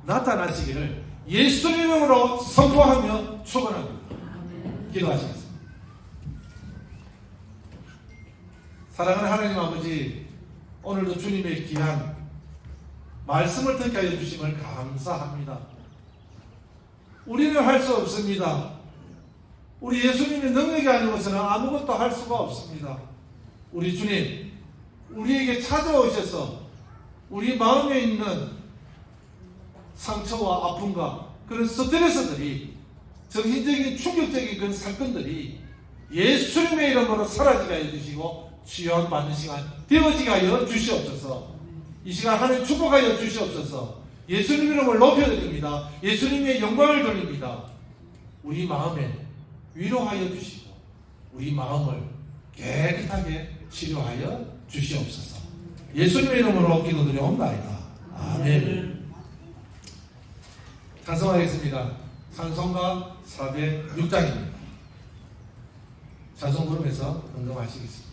나타나시기를 예수님으로 선포하며 축원합니다. 기도하시겠습니다. 사랑하는 하나님 아버지, 오늘도 주님의 귀한 말씀을 듣게 하여 주심을 감사합니다. 우리는 할 수 없습니다. 우리 예수님의 능력이 아니고서는 아무것도 할 수가 없습니다. 우리 주님, 우리에게 찾아오셔서 우리 마음에 있는 상처와 아픔과 그런 스트레스들이, 정신적인 충격적인 그런 사건들이 예수님의 이름으로 사라지게 하여 주시고 치유함 받는 시간 되어지게 하여 주시옵소서. 이 시간 하나님 축복하여 주시옵소서. 예수님 이름을 높여드립니다. 예수님의 영광을 돌립니다. 우리 마음에 위로하여 주시고 우리 마음을 깨끗하게 치료하여 주시옵소서. 예수님의 이름으로 기도드려옵나이다. 아멘. 찬송하겠습니다. 찬송가 406장입니다. 찬송 부르면서 건강하시겠습니다.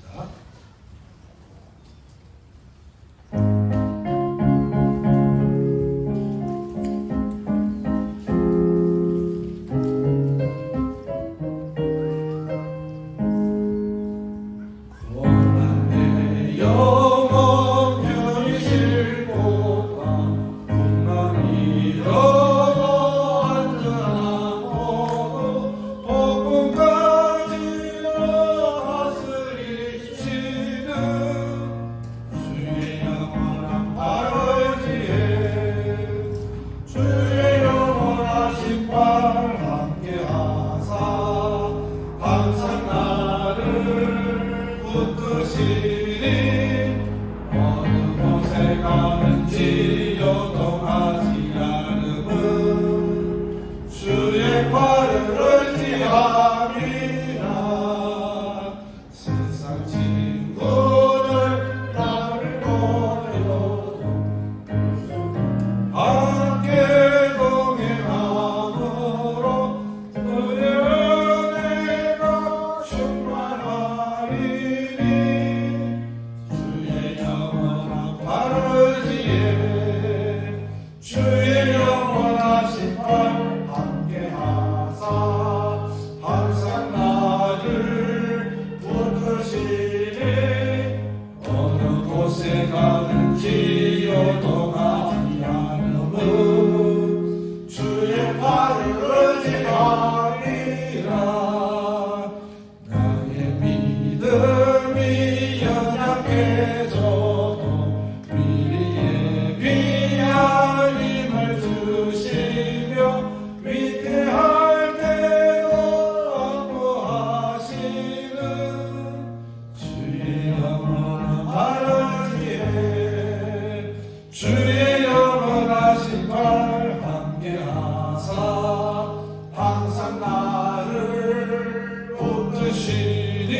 붙드시니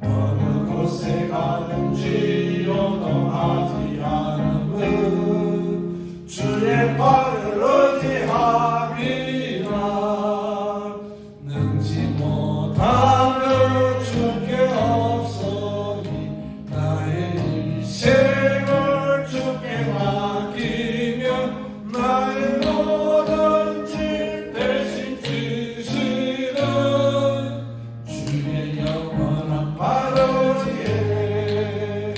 어느 곳에 가든지 요동하지 않음은 주의 발을 의지함이라. 능지 못하면 주께 없으니 나의 인생을 주께 맡기면 나의 모든 짐 대신 지시는 주의 영원한 발 의지에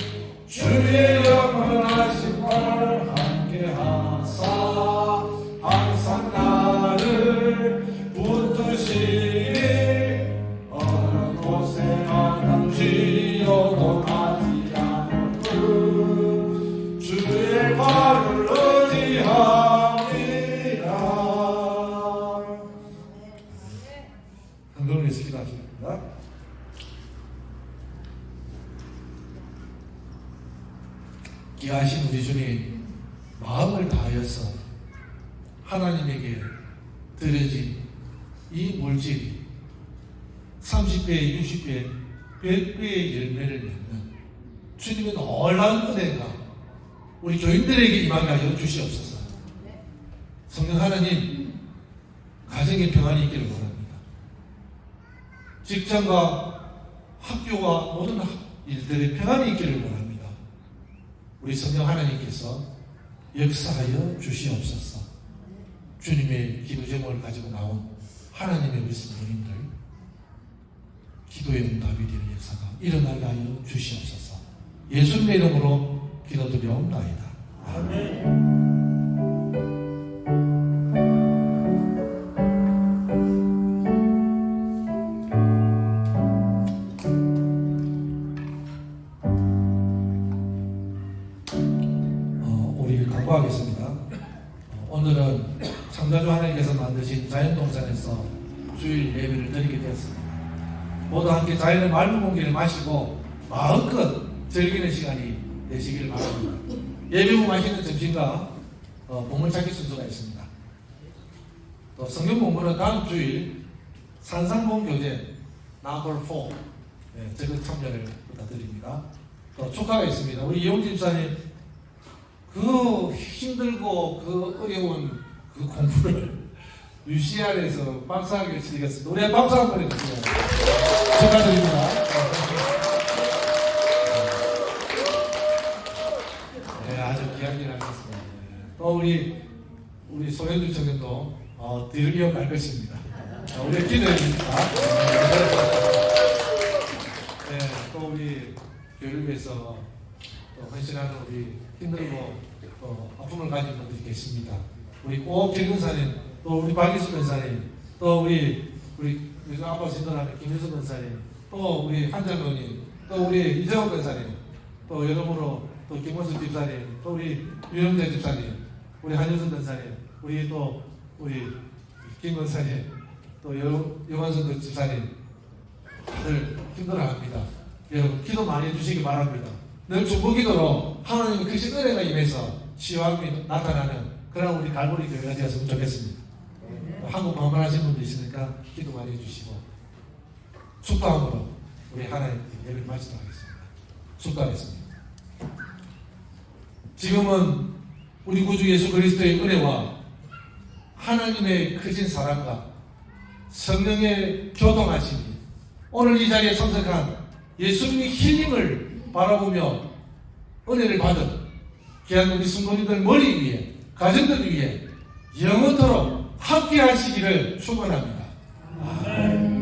주의 영원하신 발 함께 하사 항상 나를 붙드시니 어느 곳에 가든지 요동하지 않음은 주의 발을 의지합니다. 한국을 위해서 기도하십니다. 귀하신 우리 주님, 마음을 다하여서 하나님에게 드려진 이 물질이 30배, 60배, 100배의 열매를 맺는 주님의 놀라운 은혜가 우리 교인들에게 임하게 하여 주시옵소서. 성령 하나님, 가정의 평안이 있기를 원합니다. 직장과 학교와 모든 일들의 평안이 있기를 원합니다. 우리 성령 하나님께서 역사하여 주시옵소서. 주님의 기도 제목을 가지고 나온 하나님의 우리 성도님들, 기도의 응답이 되는 역사가 일어나게 하여 주시옵소서. 예수님의 이름으로 기도드려옵나이다. 아멘. 우리 간구하겠습니다. 오늘은 창조주 하나님께서 만드신 자연동산에서 주일 예배를 드리게 되었습니다. 모두 함께 자연의 맑은 공기를 마시고 마음껏 즐기는 시간이 되시길 바랍니다. 예배 후 마시는 점심과 보물찾기 순서가 있습니다. 또 성경 본문은 다음 주일 산상봉 교제 넘버 4 적극 참여를 부탁드립니다. 또 축하가 있습니다. 우리 이용 집사님 그 힘들고 그 어려운 그 공부를 UCR에서 박사학위를 취득했습니다. 우리 박수 한번 해주세요. 축하드립니다. 네, 아주 귀한 일 하셨습니다. 또 우리 소현주 청년도 드디어 갈 것입니다. 우리 기도해줍니다. 네, 또 우리 교회를 위해서 또 헌신하는 우리 힘들고 또 아픔을 가진 분들이 계십니다. 우리 꼭 김근사님, 또 우리 박기수 변사님, 또 우리 요즘 아빠 신도하는 김유수 변사님, 또 우리 한장로님, 또 우리 이정호 변사님, 또 여러모로 또 김원수 집사님, 또 우리 유영재 집사님, 우리 한유순 변사님, 우리 또 우리 김 변사님, 또 영환선 집사님, 다들 힘들어합니다. 여러분 기도 많이 해주시기 바랍니다. 늘 중보기도로 하나님의 크신 은혜가 임해서 치유함이 나타나는 그런 우리 갈보리 교회가 되었으면 좋겠습니다. 한국 방문하신 분도 있으니까 기도 많이 해주시고 축도함으로 우리 하나님께 예배를 마치도록 하겠습니다. 축도하겠습니다. 지금은 우리 구주 예수 그리스도의 은혜와 하나님의 크신 사랑과 성령의 교통하심이 오늘 이 자리에 참석한 예수님의 힐링을 바라보며 은혜를 받은 귀한 우리 성도님들 머리 위에 가정들 위에 영원토록 함께 하시기를 축원합니다. 아멘.